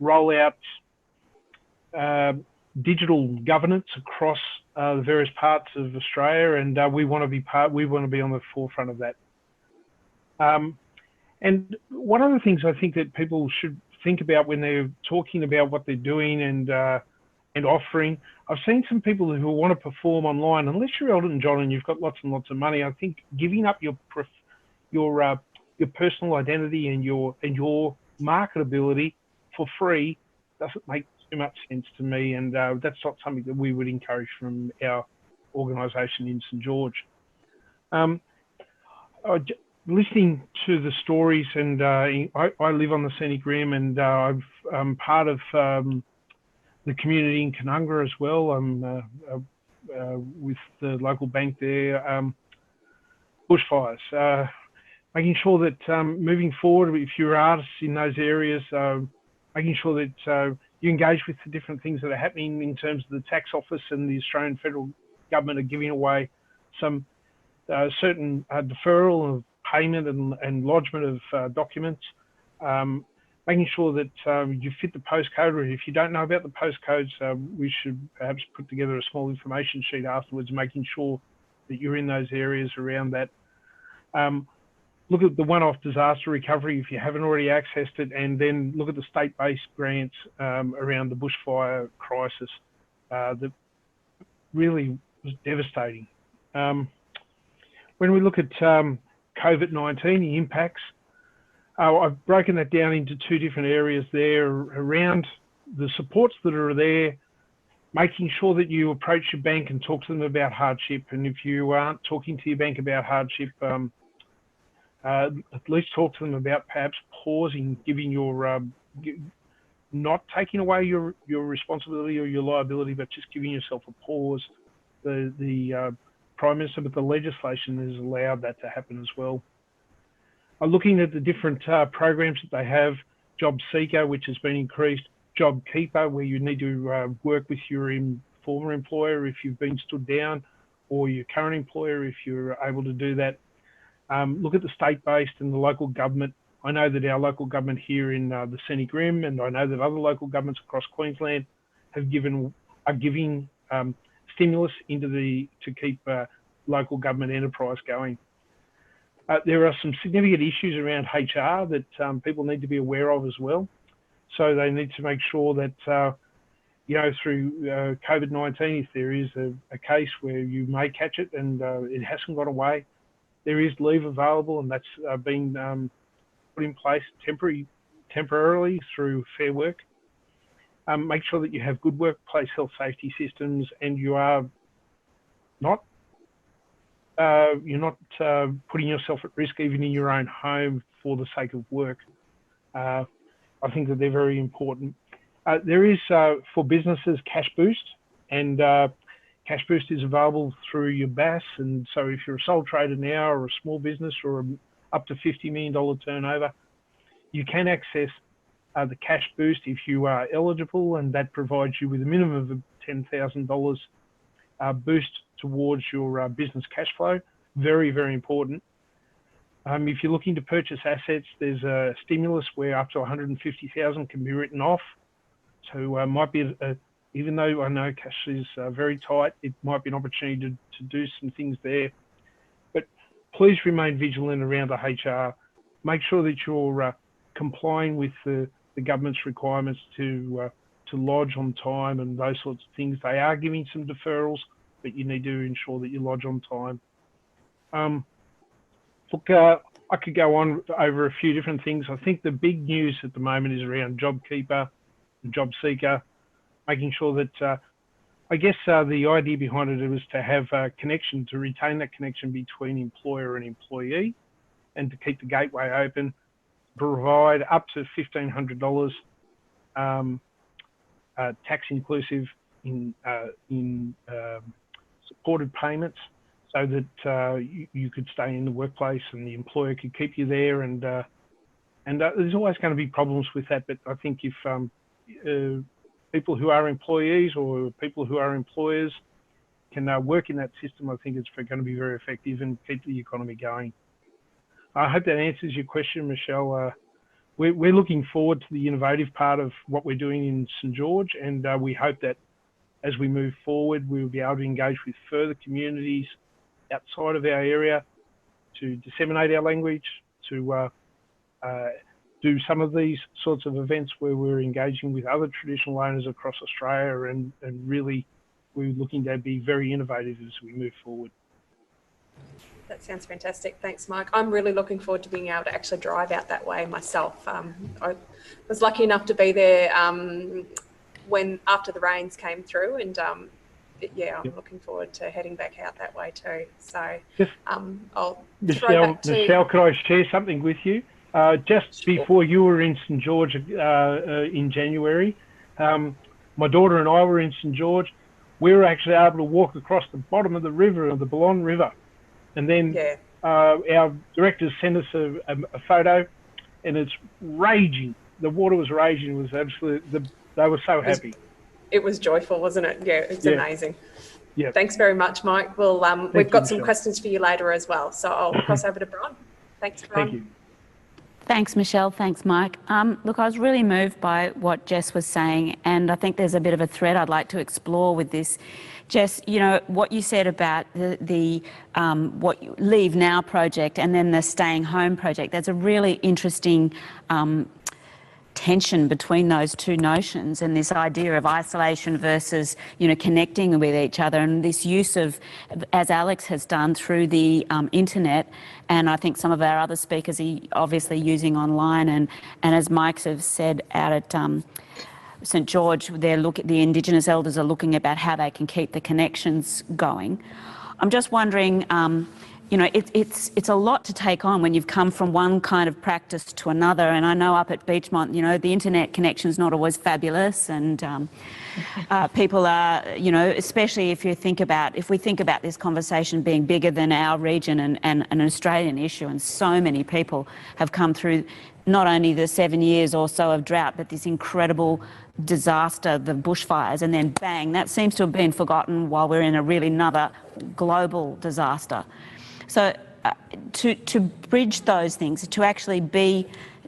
roll out digital governance across the various parts of Australia, and we want to be on the forefront of that. And one of the things I think that people should think about when they're talking about what they're doing and offering, I've seen some people who want to perform online. Unless you're Elton John and you've got lots and lots of money, I think giving up your personal identity and your marketability for free doesn't make too much sense to me, and that's not something that we would encourage from our organisation in St George. Listening to the stories, and I live on the Scenic Rim, and I'm part of the community in Canungra as well. I'm with the local bank there. Bushfires, making sure that moving forward, if you're artists in those areas, making sure that you engage with the different things that are happening in terms of the tax office, and the Australian federal government are giving away some certain deferral of payment and lodgement of documents. Making sure that you fit the postcode, or if you don't know about the postcodes, we should perhaps put together a small information sheet afterwards, making sure that you're in those areas around that. Look at the one-off disaster recovery if you haven't already accessed it, and then look at the state-based grants around the bushfire crisis that really was devastating. When we look at COVID-19, the impacts, I've broken that down into two different areas there around the supports that are there, making sure that you approach your bank and talk to them about hardship. And if you aren't talking to your bank about hardship, at least talk to them about perhaps pausing, giving your, not taking away your responsibility or your liability, but just giving yourself a pause. The Prime Minister, but the legislation has allowed that to happen as well. Looking at the different programs that they have, Job Seeker, which has been increased, Job Keeper, where you need to work with your former employer if you've been stood down, or your current employer if you're able to do that. Look at the state-based and the local government. I know that our local government here in the Scenic Rim, and I know that other local governments across Queensland are giving stimulus to keep local government enterprise going. There are some significant issues around HR that people need to be aware of as well. So they need to make sure that, through COVID-19, if there is a case where you may catch it and it hasn't gone away, there is leave available, and that's been put in place temporarily through Fair Work. Make sure that you have good workplace health safety systems, and you are not you're not putting yourself at risk even in your own home for the sake of work. I think that they're very important. There is, for businesses, Cash Boost, and Cash Boost is available through your BAS, and so if you're a sole trader now or a small business or up to $50 million turnover, you can access the Cash Boost if you are eligible, and that provides you with a minimum of $10,000 boost towards your business cash flow. Very, very important. If you're looking to purchase assets, there's a stimulus where up to $150,000 can be written off. So might be even though I know cash is very tight, it might be an opportunity to do some things there. But please remain vigilant around the HR. Make sure that you're complying with the government's requirements to lodge on time and those sorts of things. They are giving some deferrals, but you need to ensure that you lodge on time. Look, I could go on over a few different things. I think the big news at the moment is around JobKeeper and JobSeeker, making sure that, I guess the idea behind it was to have a connection, to retain that connection between employer and employee, and to keep the gateway open, provide up to $1,500 tax inclusive in supported payments, so that you could stay in the workplace and the employer could keep you there. And there's always going to be problems with that, but I think if people who are employees or people who are employers can work in that system, I think it's going to be very effective and keep the economy going. I hope that answers your question, Michelle. We're looking forward to the innovative part of what we're doing in St George, and we hope that as we move forward, we'll be able to engage with further communities outside of our area to disseminate our language, to do some of these sorts of events where we're engaging with other traditional owners across Australia, and really we're looking to be very innovative as we move forward. That sounds fantastic. Thanks, Mike. I'm really looking forward to being able to actually drive out that way myself. I was lucky enough to be there after the rains came through, and yeah, I'm looking forward to heading back out that way too. So I'll throw back to Michelle, could I share something with you? Just before you were in St George in January, my daughter and I were in St George. We were actually able to walk across the bottom of the river, of the Boulogne River. And then our directors sent us a photo, and it's raging. The water was raging. It was absolutely, they were so happy. It was joyful, wasn't it? Yeah, it's amazing. Yeah. Thanks very much, Mike. Well, we've got some questions for you later as well. So I'll cross over to Bron. Thanks, Bron. Thank you. Thanks, Michelle. Thanks, Mike. Look, I was really moved by what Jess was saying, and I think there's a bit of a thread I'd like to explore with this. Jess, you know, what you said about the what Leave Now project and then the Staying Home project, there's a really interesting tension between those two notions, and this idea of isolation versus, you know, connecting with each other, and this use of, as Alex has done through the internet, and I think some of our other speakers are obviously using online, and as Mike has said out at St George, the Indigenous elders are looking about how they can keep the connections going. I'm just wondering, you know, it's a lot to take on when you've come from one kind of practice to another. And I know up at Beachmont, you know, the internet connection's not always fabulous, and people are, you know, especially if we think about this conversation being bigger than our region and an Australian issue, and so many people have come through not only the 7 years or so of drought, but this incredible disaster, the bushfires, and then bang, that seems to have been forgotten while we're in a really another global disaster. So to bridge those things, to actually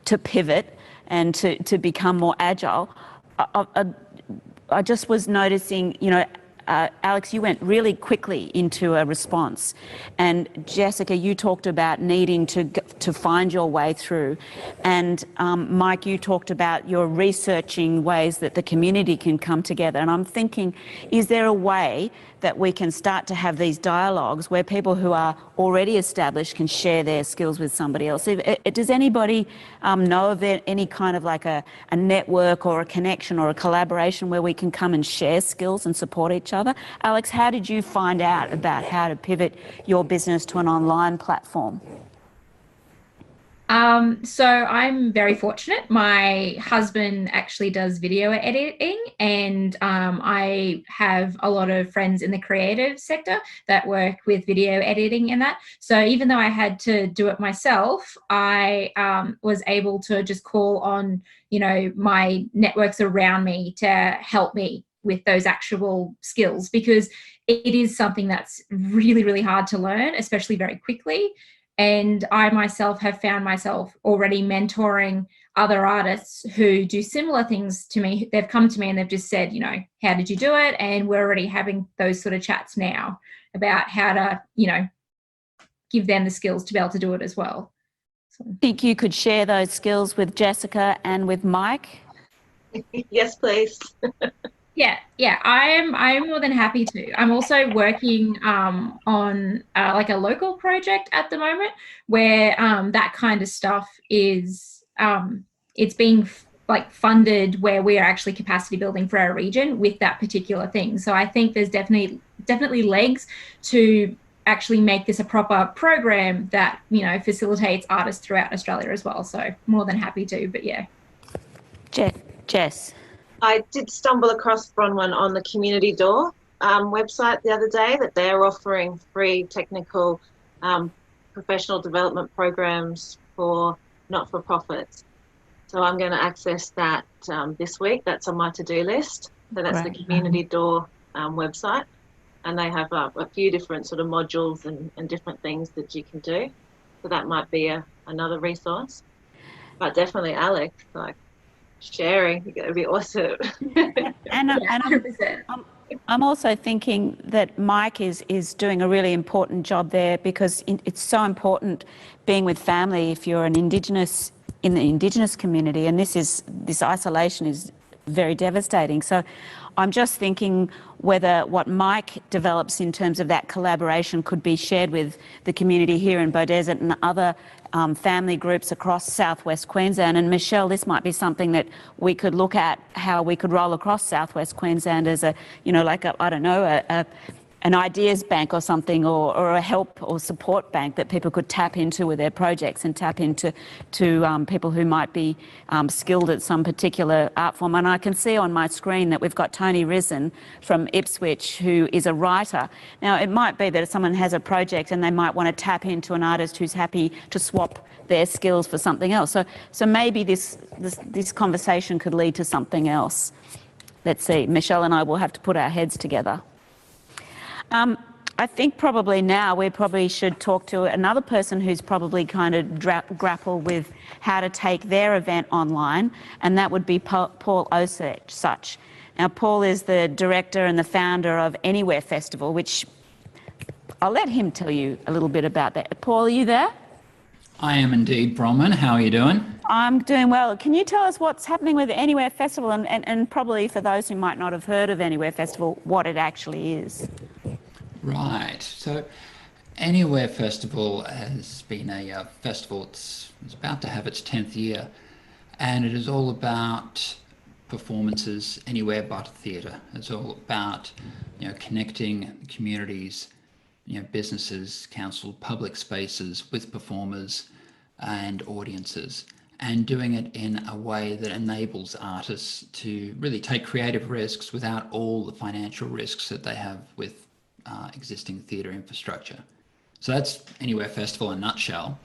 to pivot and to become more agile, I just was noticing, you know, Alex, you went really quickly into a response, and Jessica, you talked about needing to find your way through, and Mike, you talked about your researching ways that the community can come together. And I'm thinking, is there a way that we can start to have these dialogues where people who are already established can share their skills with somebody else? Does anybody know of any kind of like a network or a connection or a collaboration where we can come and share skills and support each other? Alex, how did you find out about how to pivot your business to an online platform? So I'm very fortunate. My husband actually does video editing, and I have a lot of friends in the creative sector that work with video editing and that. So even though I had to do it myself, I was able to just call on, you know, my networks around me to help me with those actual skills, because it is something that's really, really hard to learn, especially very quickly. And I myself have found myself already mentoring other artists who do similar things to me. They've come to me and they've just said, you know, how did you do it? And we're already having those sort of chats now about how to, you know, give them the skills to be able to do it as well. So. Think you could share those skills with Jessica and with Mike? Yes, please. Yeah, I'm more than happy to. I'm also working on like a local project at the moment where that kind of stuff is it's being like funded, where we are actually capacity building for our region with that particular thing. So I think there's definitely legs to actually make this a proper program that, you know, facilitates artists throughout Australia as well. So more than happy to, but yeah. Jess. I did stumble across Bronwyn on the Community Door website the other day, that they're offering free technical professional development programs for not-for-profits. So I'm going to access that this week. That's on my to-do list. So that's the Community Door website. And they have a few different sort of modules and different things that you can do. So that might be another resource. But definitely, Alex, like, sharing, it'd be awesome. And I'm also thinking that Mike is doing a really important job there, because it's so important being with family if you're in the Indigenous community, and this isolation is very devastating. So I'm just thinking whether what Mike develops in terms of that collaboration could be shared with the community here in Beaudesert and other family groups across southwest Queensland. And Michelle, this might be something that we could look at, how we could roll across southwest Queensland as a, you know, like an ideas bank or something, or a help or support bank that people could tap into with their projects, and tap into people who might be skilled at some particular art form. And I can see on my screen that we've got Tony Risen from Ipswich, who is a writer. Now, it might be that if someone has a project and they might want to tap into an artist who's happy to swap their skills for something else. So maybe this conversation could lead to something else. Let's see. Michelle and I will have to put our heads together. I think probably now we probably should talk to another person who's probably kind of grapple with how to take their event online, and that would be Paul Osuch. Now, Paul is the director and the founder of Anywhere Festival, which I'll let him tell you a little bit about that. Paul, are you there? I am indeed, Bronwyn. How are you doing? I'm doing well. Can you tell us what's happening with Anywhere Festival, and probably for those who might not have heard of Anywhere Festival, what it actually is? Right. So Anywhere Festival has been a festival. It's about to have its 10th year, and it is all about performances anywhere but theatre. It's all about, you know, connecting communities, you know, businesses, council, public spaces with performers and audiences, and doing it in a way that enables artists to really take creative risks without all the financial risks that they have with existing theatre infrastructure. So that's Anywhere Festival in a nutshell.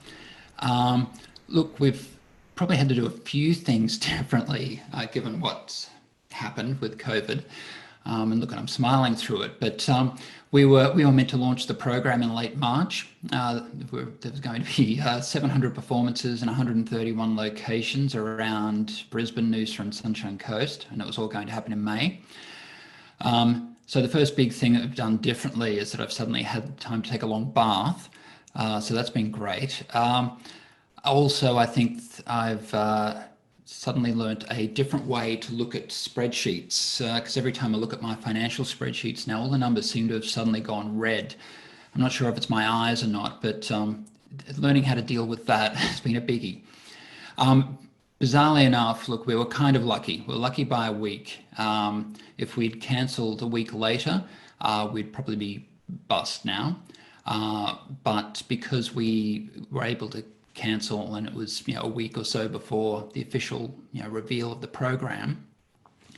Look, we've probably had to do a few things differently given what's happened with COVID. And look, I'm smiling through it, but we were meant to launch the program in late March. There was going to be 700 performances in 131 locations around Brisbane, Noosa and Sunshine Coast, and it was all going to happen in May. So the first big thing that I've done differently is that I've suddenly had time to take a long bath. So that's been great. Also, I think I've suddenly learnt a different way to look at spreadsheets, because every time I look at my financial spreadsheets now, all the numbers seem to have suddenly gone red. I'm not sure if it's my eyes or not, but learning how to deal with that has been a biggie. Bizarrely enough, look, we were kind of lucky. We were lucky by a week. If we'd cancelled a week later, we'd probably be bust now. But because we were able to cancel, and it was, you know, a week or so before the official, you know, reveal of the program,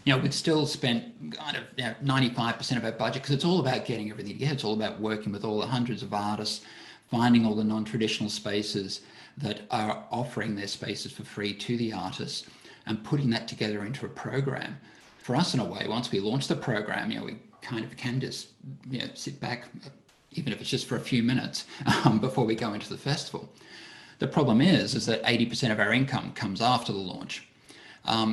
you know, we'd still spent kind of, you know, 95% of our budget, because it's all about getting everything together. It's all about working with all the hundreds of artists, finding all the non-traditional spaces that are offering their spaces for free to the artists, and putting that together into a program. For us, in a way, once we launch the program, you know, we kind of can just, you know, sit back, even if it's just for a few minutes, before we go into the festival. The problem is that 80% of our income comes after the launch.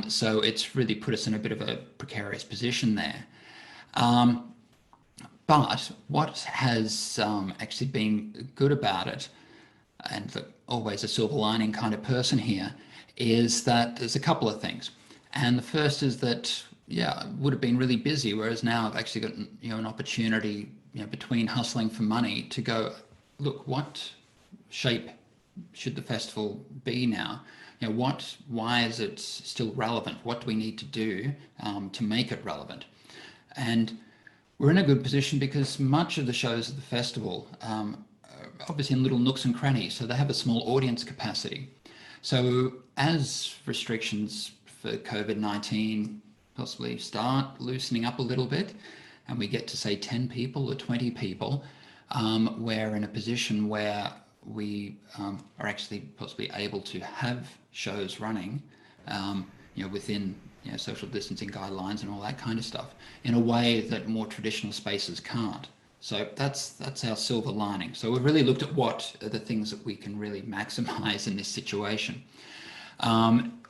So it's really put us in a bit of a precarious position there. But what has actually been good about it, and always a silver lining kind of person here, is that there's a couple of things. And the first is that, yeah, it would have been really busy, whereas now I've actually got, an opportunity, between hustling for money to go, look, what shape should the festival be now? Why is it still relevant? What do we need to do to make it relevant? And we're in a good position because much of the shows at the festival are obviously in little nooks and crannies, so they have a small audience capacity. So as restrictions for COVID-19 possibly start loosening up a little bit, and we get to say 10 people or 20 people, we're in a position where we are actually possibly able to have shows running, within social distancing guidelines and all that kind of stuff, in a way that more traditional spaces can't. So that's our silver lining. So we've really looked at what are the things that we can really maximize in this situation.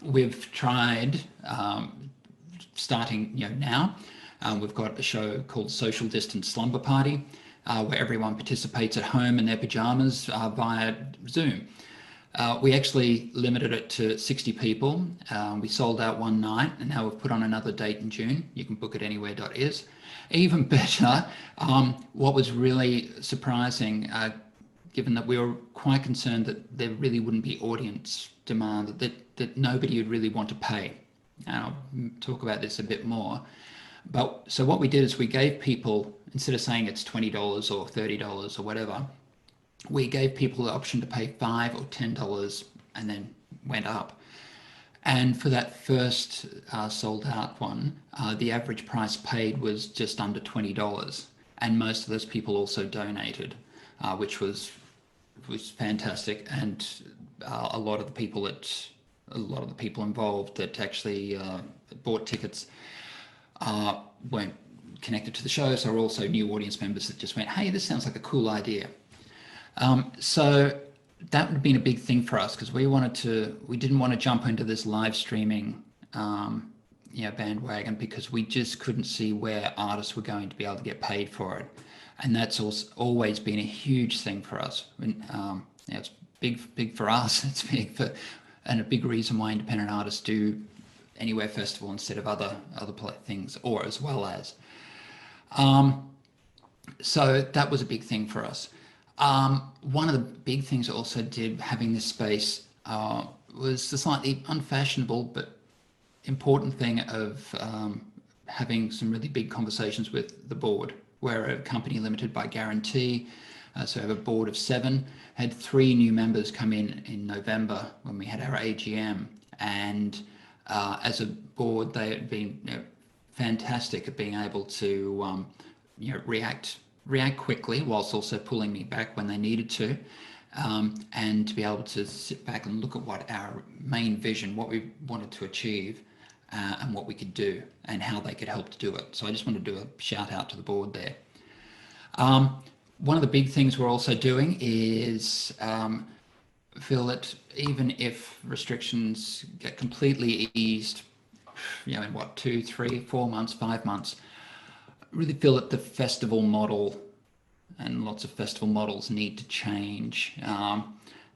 We've tried starting now. We've got a show called Social Distance Slumber Party, where everyone participates at home in their pajamas via Zoom. We actually limited it to 60 people. We sold out one night, and now we've put on another date in June. You can book it anywhere.is. Even better, what was really surprising, given that we were quite concerned that there really wouldn't be audience demand, that nobody would really want to pay. And I'll talk about this a bit more. But so what we did is we gave people, instead of saying it's $20 or $30 or whatever, we gave people the option to pay $5 or $10 and then went up. And for that first sold out one, the average price paid was just under $20. And most of those people also donated, which was fantastic. And a lot of the people involved that actually bought tickets weren't connected to the show, so are also new audience members that just went, hey, this sounds like a cool idea. So that would have been a big thing for us, because we didn't want to jump into this live streaming bandwagon, because we just couldn't see where artists were going to be able to get paid for it. And that's always been a huge thing for us. It's big for us. It's big for, and a big reason why independent artists do Anywhere Festival instead of other things, or as well as. So that was a big thing for us. One of the big things I also did having this space was the slightly unfashionable but important thing of having some really big conversations with the board. We're a company limited by guarantee, so we have a board of 7. Had 3 new members come in November when we had our AGM, and as a board they had been fantastic at being able to react quickly whilst also pulling me back when they needed to, and to be able to sit back and look at what our main vision, what we wanted to achieve, and what we could do and how they could help to do it. So I just want to do a shout out to the board there. One of the big things we're also doing is feel that even if restrictions get completely eased, in 2, 3, 4 months, 5 months, really feel that the festival model and lots of festival models need to change.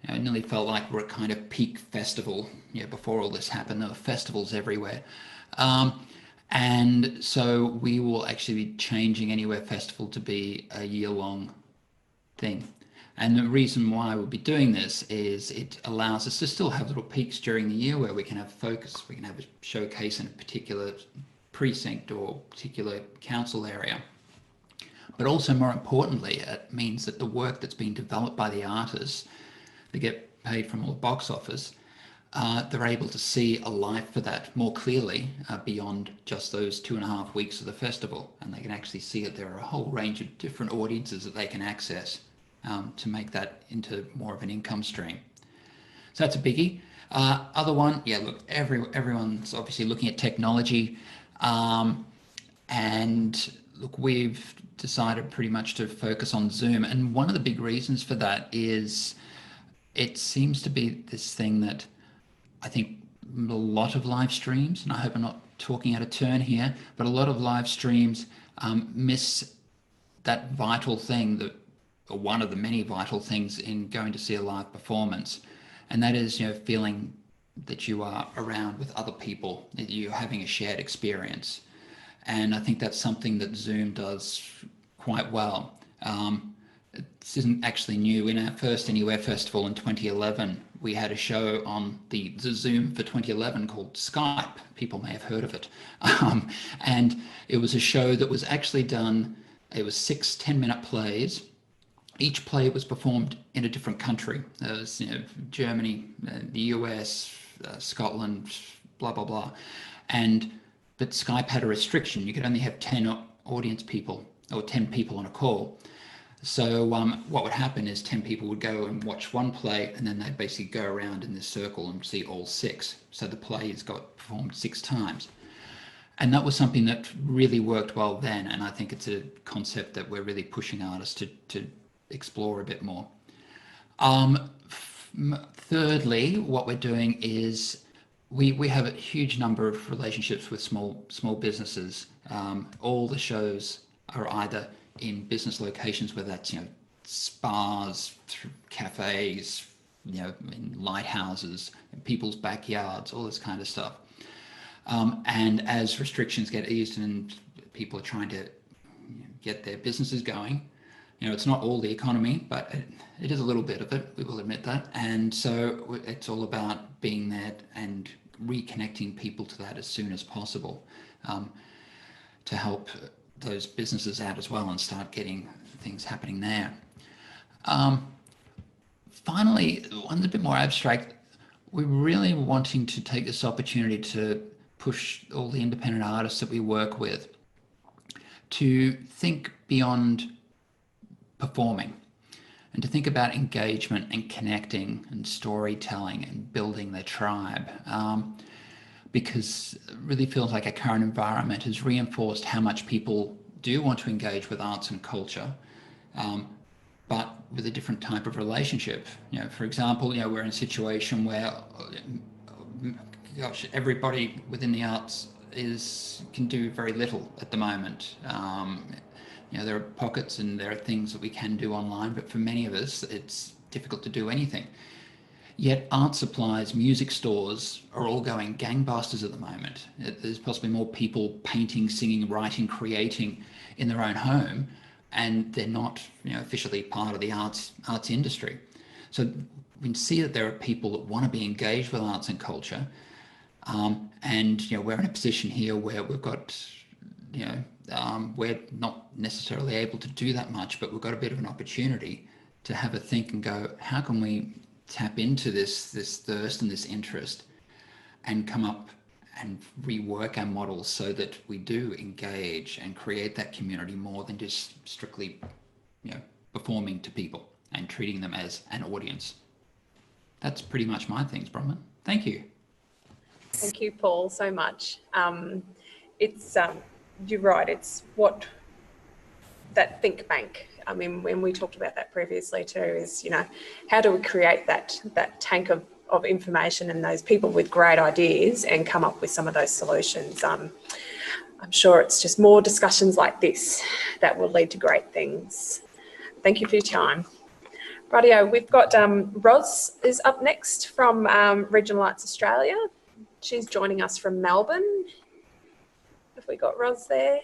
It nearly felt like we're at kind of peak festival, before all this happened. There were festivals everywhere. And so we will actually be changing Anywhere Festival to be a year-long thing. And the reason why we'll be doing this is it allows us to still have little peaks during the year where we can have focus, we can have a showcase in a particular precinct or particular council area. But also, more importantly, it means that the work that's been developed by the artists, they get paid from all the box office, they're able to see a life for that more clearly beyond just those 2.5 weeks of the festival. And they can actually see that there are a whole range of different audiences that they can access to make that into more of an income stream. So that's a biggie. Other one, look, everyone's obviously looking at technology, and look, we've decided pretty much to focus on Zoom. And one of the big reasons for that is it seems to be this thing that I think a lot of live streams, and I hope I'm not talking out of turn here, but a lot of live streams miss that vital thing, that, or one of the many vital things in going to see a live performance, and that is, feeling that you are around with other people, that you're having a shared experience. And I think that's something that Zoom does quite well. This isn't actually new. In our first Anywhere Festival in 2011, we had a show on the Zoom for 2011 called Skype. People may have heard of it. And it was a show that was actually done, it was 6 10-minute plays. Each play was performed in a different country. There was, Germany, the US, Scotland, blah, blah, blah. But Skype had a restriction. You could only have 10 audience people or 10 people on a call. So what would happen is 10 people would go and watch one play, and then they'd basically go around in this circle and see all 6. So the plays got performed 6 times. And that was something that really worked well then. And I think it's a concept that we're really pushing artists to explore a bit more. Thirdly, what we're doing is we have a huge number of relationships with small businesses. All the shows are either in business locations, whether that's spas, cafes, in lighthouses, in people's backyards, all this kind of stuff. And as restrictions get eased and people are trying to get their businesses going, it's not all the economy, but it is a little bit of it, we will admit that. And so it's all about being there and reconnecting people to that as soon as possible, to help those businesses out as well and start getting things happening there. Finally, one a bit more abstract, we're really wanting to take this opportunity to push all the independent artists that we work with to think beyond performing and to think about engagement and connecting and storytelling and building their tribe, because it really feels like our current environment has reinforced how much people do want to engage with arts and culture, but with a different type of relationship. For example, we're in a situation where, gosh, everybody within the arts can do very little at the moment. There are pockets and there are things that we can do online, but for many of us, it's difficult to do anything. Yet art supplies, music stores are all going gangbusters at the moment. There's possibly more people painting, singing, writing, creating in their own home, and they're not officially part of the arts industry. So we can see that there are people that want to be engaged with arts and culture. And we're in a position here where we've got, we're not necessarily able to do that much, but we've got a bit of an opportunity to have a think and go, how can we tap into this thirst and this interest and come up and rework our models so that we do engage and create that community more than just strictly, performing to people and treating them as an audience. That's pretty much my things, Bronwyn. Thank you. Thank you, Paul, so much. It's you're right. It's what that think bank. I mean, when we talked about that previously too, is how do we create that tank of information and those people with great ideas and come up with some of those solutions. I'm sure it's just more discussions like this that will lead to great things. Thank you for your time. Rightio, we've got Roz is up next from Regional Arts Australia. She's joining us from Melbourne. Have we got Roz there?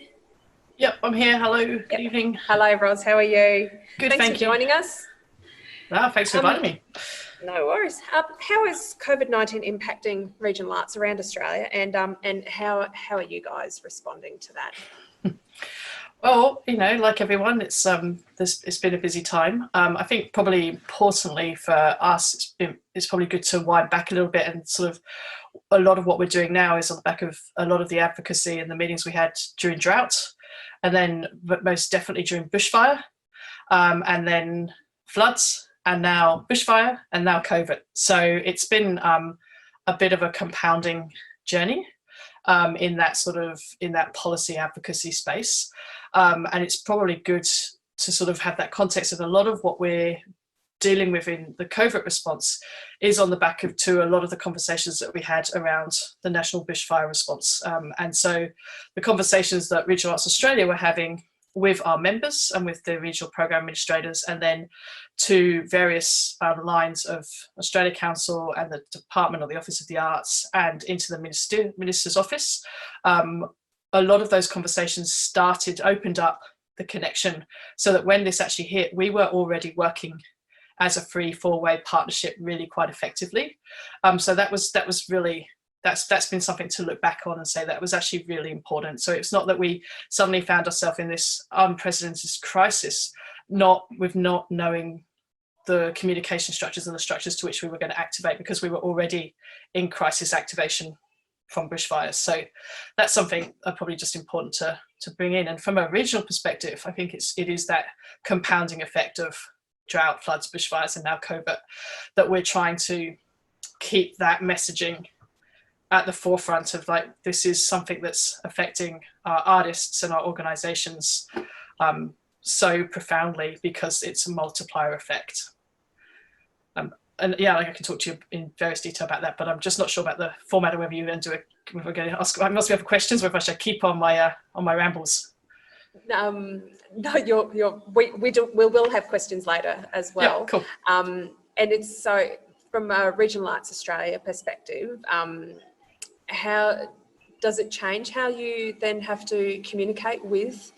Yep, I'm here. Hello, good evening. Hello, Roz, how are you? Good, thanks thank for joining us. Thanks for inviting me. No worries. How is COVID-19 impacting regional arts around Australia, and how are you guys responding to that? Well, like everyone, it's been a busy time. I think probably importantly for us, it's probably good to wind back a little bit, and sort of a lot of what we're doing now is on the back of a lot of the advocacy and the meetings we had during drought, and then most definitely during bushfire, and then floods, and now bushfire, and now COVID. So it's been a bit of a compounding journey in that policy advocacy space. And it's probably good to sort of have that context of a lot of what we're dealing with in the covert response is on the back of a lot of the conversations that we had around the national bushfire response. And so the conversations that Regional Arts Australia were having with our members and with the regional program administrators, and then to various lines of Australia Council and the Department or the Office of the Arts and into the Minister's Office. A lot of those conversations opened up the connection so that when this actually hit, we were already working as a free four-way partnership really quite effectively. So that's been something to look back on and say that was actually really important. So it's not that we suddenly found ourselves in this unprecedented crisis, not knowing the communication structures and the structures to which we were going to activate, because we were already in crisis activation from bushfires. So that's something probably just important to bring in. And from a regional perspective, I think it is that compounding effect of drought, floods, bushfires, and now covert, that we're trying to keep that messaging at the forefront of, like, this is something that's affecting our artists and our organizations so profoundly, because it's a multiplier effect. And yeah, I can talk to you in various detail about that, but I'm just not sure about the format, or whether you then we're going to ask, I must have questions, or if I should keep on my rambles. No, we will have questions later as well. Yeah, cool. And it's so, from a Regional Arts Australia perspective, how does it change how you then have to communicate with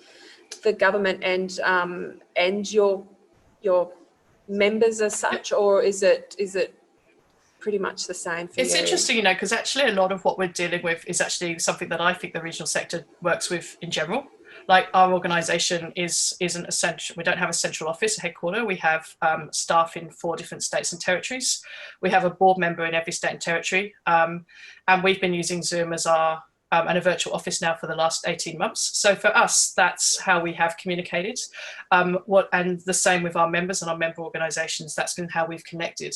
the government and your members as such, or is it pretty much the same for you? It's interesting, because actually a lot of what we're dealing with is actually something that I think the regional sector works with in general. Like, our organisation isn't essential. We don't have a central office, a headquarter. We have staff in 4 different states and territories. We have a board member in every state and territory, and we've been using Zoom as our and a virtual office now for the last 18 months. So for us, that's how we have communicated. And the same with our members and our member organisations, that's been how we've connected.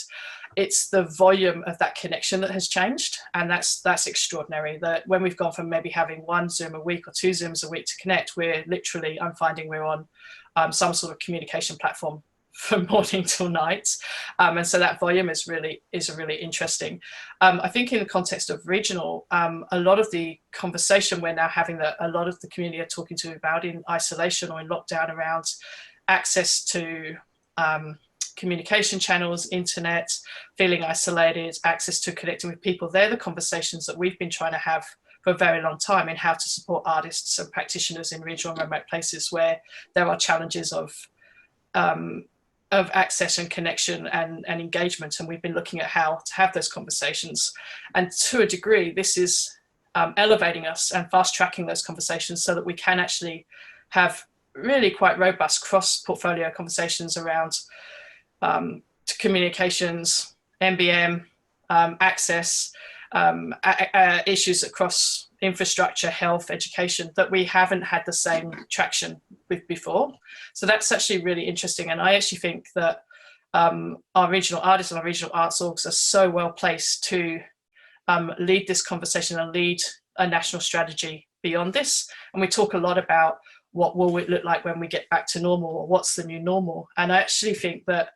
It's the volume of that connection that has changed, and that's extraordinary. That when we've gone from maybe having 1 Zoom a week or 2 Zooms a week to connect, I'm finding we're on some sort of communication platform from morning till night, and so that volume is really interesting. I think in the context of regional, a lot of the conversation we're now having, that a lot of the community are talking to about in isolation or in lockdown, around access to communication channels, internet, feeling isolated, access to connecting with people. They're the conversations that we've been trying to have for a very long time in how to support artists and practitioners in regional and remote places where there are challenges of access and connection and engagement. And we've been looking at how to have those conversations. And to a degree, this is elevating us and fast tracking those conversations so that we can actually have really quite robust cross-portfolio conversations around communications, MBM, access, issues across infrastructure, health, education, that we haven't had the same traction with before. So that's actually really interesting. And I actually think that our regional artists and our regional arts orgs are so well placed to lead this conversation and lead a national strategy beyond this. And we talk a lot about what will it look like when we get back to normal, or what's the new normal. And I actually think that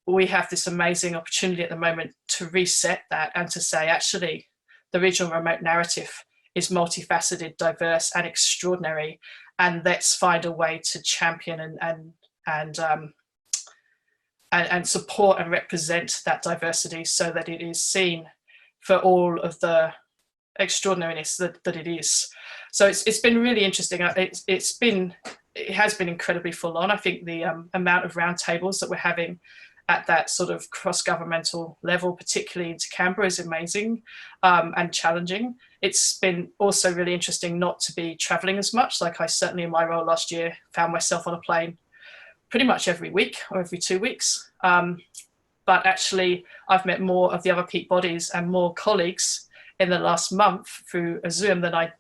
we have this amazing opportunity at the moment to reset that and to say, actually, the regional remote narrative is multifaceted, diverse, and extraordinary. And let's find a way to champion and support and represent that diversity so that it is seen for all of the extraordinariness that it is. So it's been really interesting. It has been incredibly full on. I think the amount of roundtables that we're having at that sort of cross-governmental level, particularly into Canberra, is amazing and challenging. It's been also really interesting not to be travelling as much. Like, I certainly, in my role last year, found myself on a plane pretty much every week or every 2 weeks. But actually, I've met more of the other peak bodies and more colleagues in the last month through a Zoom than I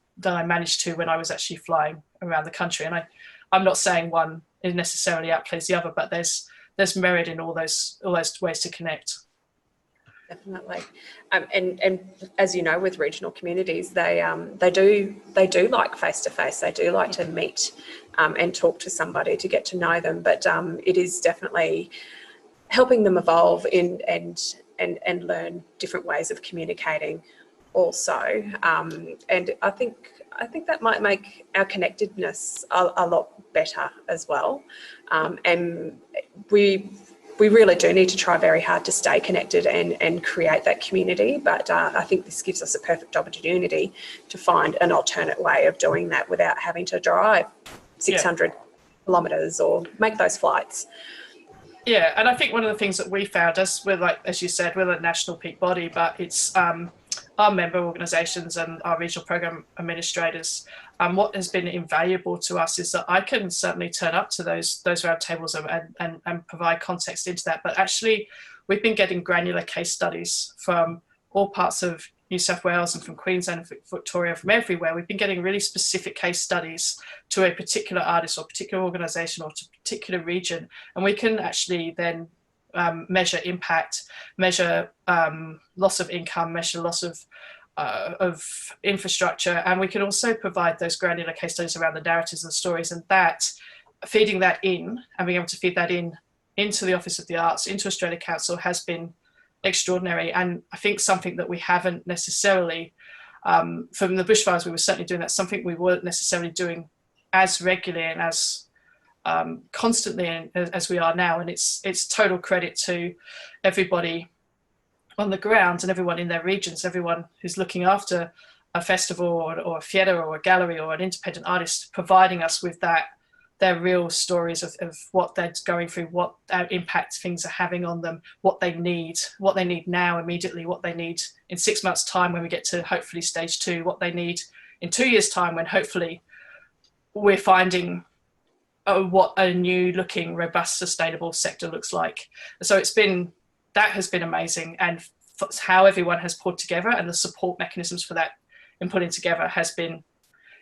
managed to when I was actually flying around the country. And I'm not saying one necessarily outplays the other, but there's merit in all those ways to connect. Definitely, and as you know, with regional communities, they do like face to face. They do like to meet and talk to somebody to get to know them. But it is definitely helping them evolve in and learn different ways of communicating also. And I think that might make our connectedness a lot better as well. And we really do need to try very hard to stay connected and create that community. But I think this gives us a perfect opportunity to find an alternate way of doing that without having to drive 600 kilometres or make those flights. Yeah, and I think one of the things that we found, as you said, we're a national peak body, but it's our member organisations and our regional program administrators. What has been invaluable to us is that I can certainly turn up to those roundtables and provide context into that. But actually, we've been getting granular case studies from all parts of New South Wales and from Queensland and Victoria, from everywhere. We've been getting really specific case studies to a particular artist or particular organisation or to a particular region. And we can actually then measure impact, measure loss of income, measure loss of infrastructure, and we can also provide those granular case studies around the narratives and the stories, and that feeding that in and being able to feed that into the Office of the Arts, into Australia Council, has been extraordinary. And I think something that we haven't necessarily, from the bushfires, we were certainly doing that, something we weren't necessarily doing as regularly and as constantly as we are now. And it's total credit to everybody on the ground and everyone in their regions, everyone who's looking after a festival or a theatre or a gallery or an independent artist, providing us with their real stories of what they're going through, what impact things are having on them, what they need now immediately, what they need in 6 months' time when we get to hopefully stage 2, what they need in 2 years' time when hopefully we're finding what a new looking, robust, sustainable sector looks like. So that has been amazing, and how everyone has pulled together and the support mechanisms for that in putting together has been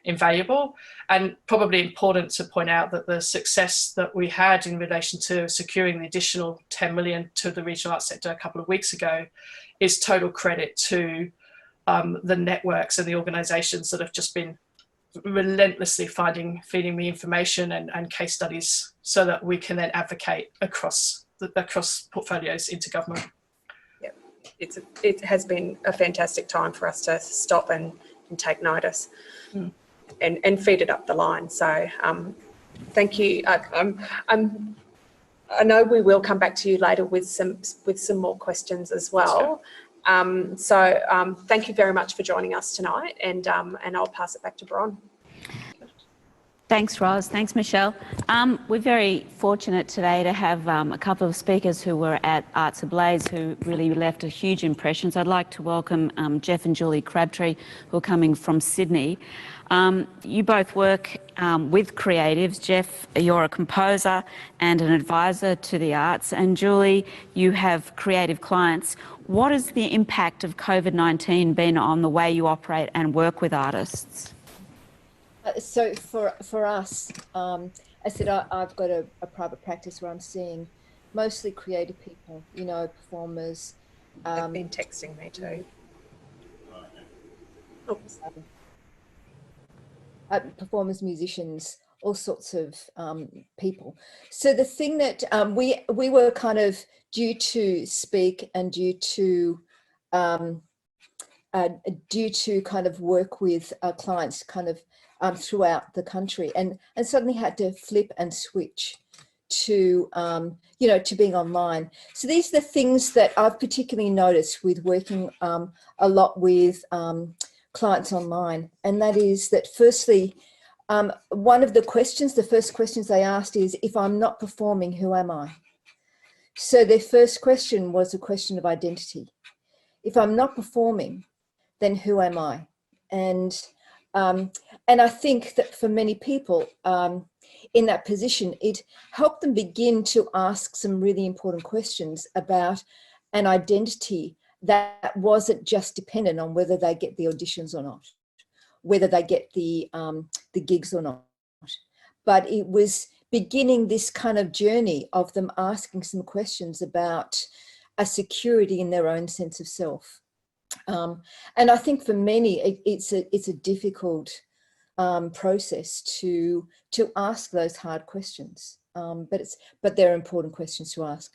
invaluable. And probably important to point out that the success that we had in relation to securing the additional 10 million to the regional arts sector a couple of weeks ago is total credit to the networks and the organisations that have just been relentlessly feeding me information and case studies so that we can then advocate across portfolios into government. Yeah, it has been a fantastic time for us to stop and take notice and feed it up the line. So thank you. I know we will come back to you later with some more questions as well. Thank you very much for joining us tonight, and I'll pass it back to Bron. Thanks, Ros. Thanks, Michelle. We're very fortunate today to have a couple of speakers who were at Arts Ablaze who really left a huge impression. So I'd like to welcome Jeff and Julie Crabtree, who are coming from Sydney. You both work with creatives. Jeff, you're a composer and an advisor to the arts, and Julie, you have creative clients. What has the impact of COVID-19 been on the way you operate and work with artists? So for us, I said I've got a private practice where I'm seeing mostly creative people, performers. They've been texting me too. Oops. Performers, musicians, all sorts of people. So the thing that we were kind of due to speak and due to kind of work with clients kind of throughout the country, and suddenly had to flip and switch to to being online. So these are the things that I've particularly noticed with working a lot with clients online, and that is that firstly, one of the first questions they asked is, if I'm not performing, who am I? So their first question was a question of identity. If I'm not performing, then who am I? And I think that for many people in that position, it helped them begin to ask some really important questions about an identity that wasn't just dependent on whether they get the auditions or not, whether they get the gigs or not, but it was beginning this kind of journey of them asking some questions about a security in their own sense of self. And I think for many, it's a difficult process to ask those hard questions, but they're important questions to ask.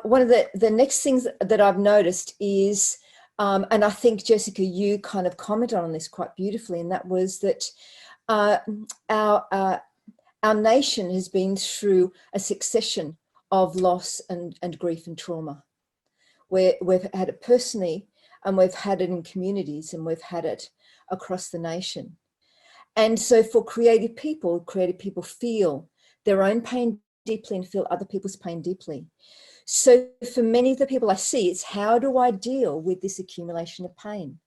one of the next things that I've noticed is, and I think, Jessica, you kind of commented on this quite beautifully, and that was that our nation has been through a succession of loss and grief and trauma, where we've had it personally, and we've had it in communities, and we've had it across the nation. And so for creative people feel their own pain deeply and feel other people's pain deeply. So for many of the people I see, it's how do I deal with this accumulation of pain?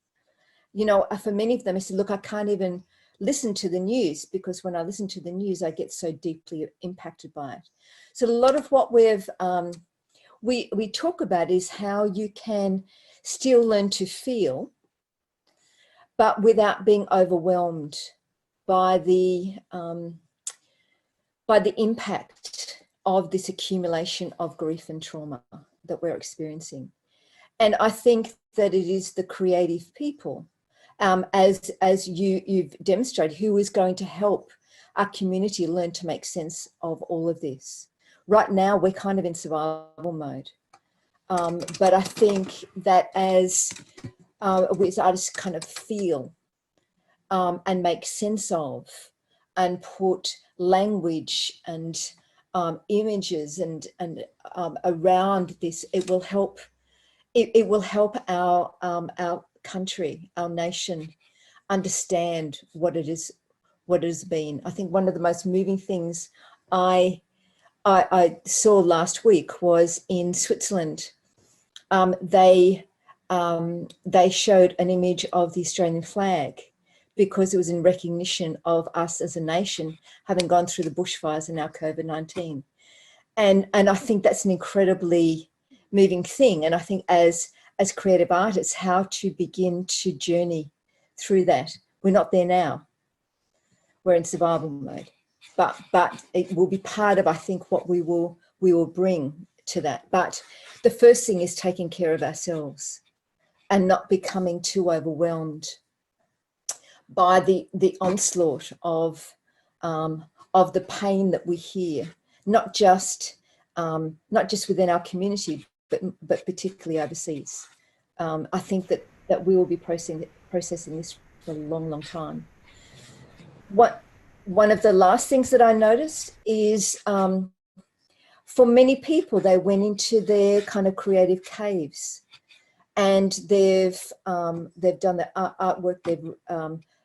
You know, for many of them, I said, look, I can't even listen to the news, because when I listen to the news, I get so deeply impacted by it. So a lot of what we talk about is how you can still learn to feel, but without being overwhelmed by the impact of this accumulation of grief and trauma that we're experiencing. And I think that it is the creative people, as you've demonstrated, who is going to help our community learn to make sense of all of this. Right now, we're kind of in survival mode. But I think that as artists kind of feel and make sense of and put language and images and around this, it will help. It will help our country, our nation, understand what it is, what it has been. I think one of the most moving things I saw last week was in Switzerland. They showed an image of the Australian flag, because it was in recognition of us as a nation having gone through the bushfires and now COVID-19. And I think that's an incredibly moving thing. And I think as creative artists, how to begin to journey through that. We're not there now. We're in survival mode. But it will be part of, I think, what we will bring to that. But the first thing is taking care of ourselves and not becoming too overwhelmed by the onslaught of the pain that we hear, not just within our community, but particularly overseas. I think that we will be processing this for a long, long time. One of the last things that I noticed is, for many people, they went into their kind of creative caves, and they've done their artwork.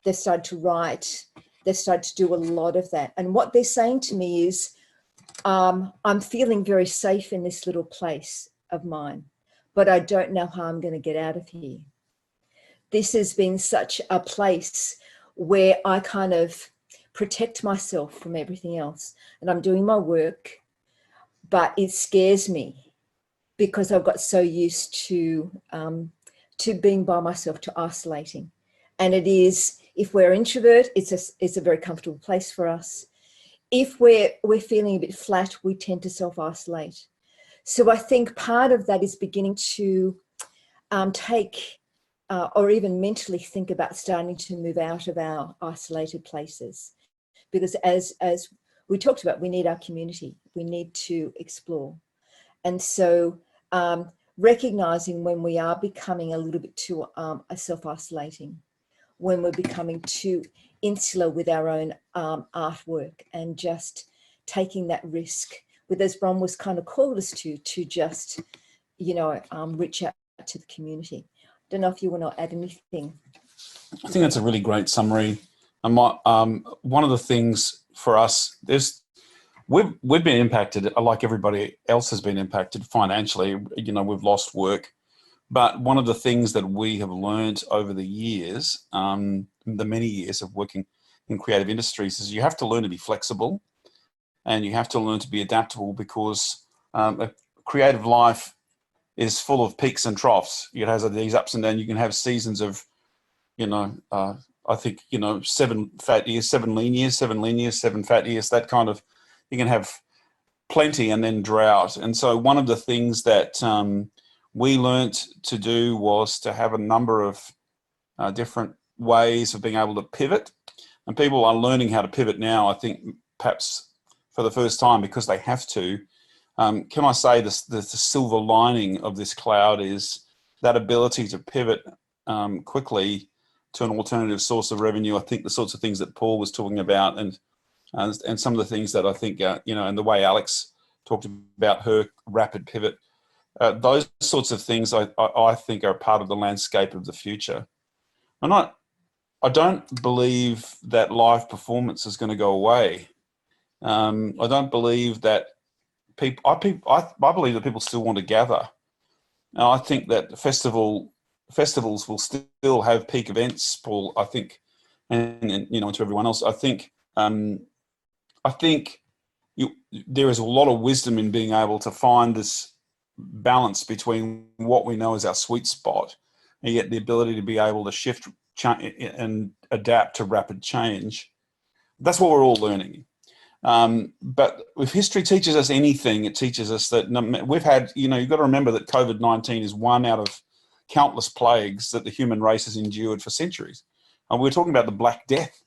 They've started to write. They've started to do a lot of that. And what they're saying to me is, I'm feeling very safe in this little place of mine, but I don't know how I'm going to get out of here. This has been such a place where I kind of protect myself from everything else, and I'm doing my work, but it scares me because I've got so used to being by myself, to isolating. And it is, if we're introvert, it's a very comfortable place for us. If we're feeling a bit flat, we tend to self-isolate. So I think part of that is beginning to take or even mentally think about starting to move out of our isolated places. Because as we talked about, we need our community. We need to explore. And so recognizing when we are becoming a little bit too self-isolating, when we're becoming too insular with our own artwork, and just taking that risk, with, as Bron was kind of called us to just, reach out to the community. I don't know if you want to add anything. I think that's a really great summary. And one of the things for us, we've been impacted, like everybody else has been impacted financially. We've lost work. But one of the things that we have learned over the years, the many years of working in creative industries, is you have to learn to be flexible, and you have to learn to be adaptable, because a creative life is full of peaks and troughs. It has these ups and downs. You can have seasons of, I think, 7 fat years, 7 lean years, 7 lean years, 7 fat years, that kind of, you can have plenty and then drought. And so one of the things that we learnt to do was to have a number of different ways of being able to pivot. And people are learning how to pivot now, I think, perhaps for the first time, because they have to. can I say the silver lining of this cloud is that ability to pivot quickly to an alternative source of revenue. I think the sorts of things that Paul was talking about, and some of the things that I think, and the way Alex talked about her rapid pivot, those sorts of things I think are part of the landscape of the future. I don't believe that live performance is going to go away. I don't believe that I believe that people still want to gather. And I think that festivals will still have peak events, Paul, I think, and to everyone else, I think there is a lot of wisdom in being able to find this balance between what we know as our sweet spot, and yet the ability to be able to shift and adapt to rapid change. That's what we're all learning. But if history teaches us anything, it teaches us that we've had, you've got to remember that COVID-19 is one out of countless plagues that the human race has endured for centuries. And we're talking about the Black Death.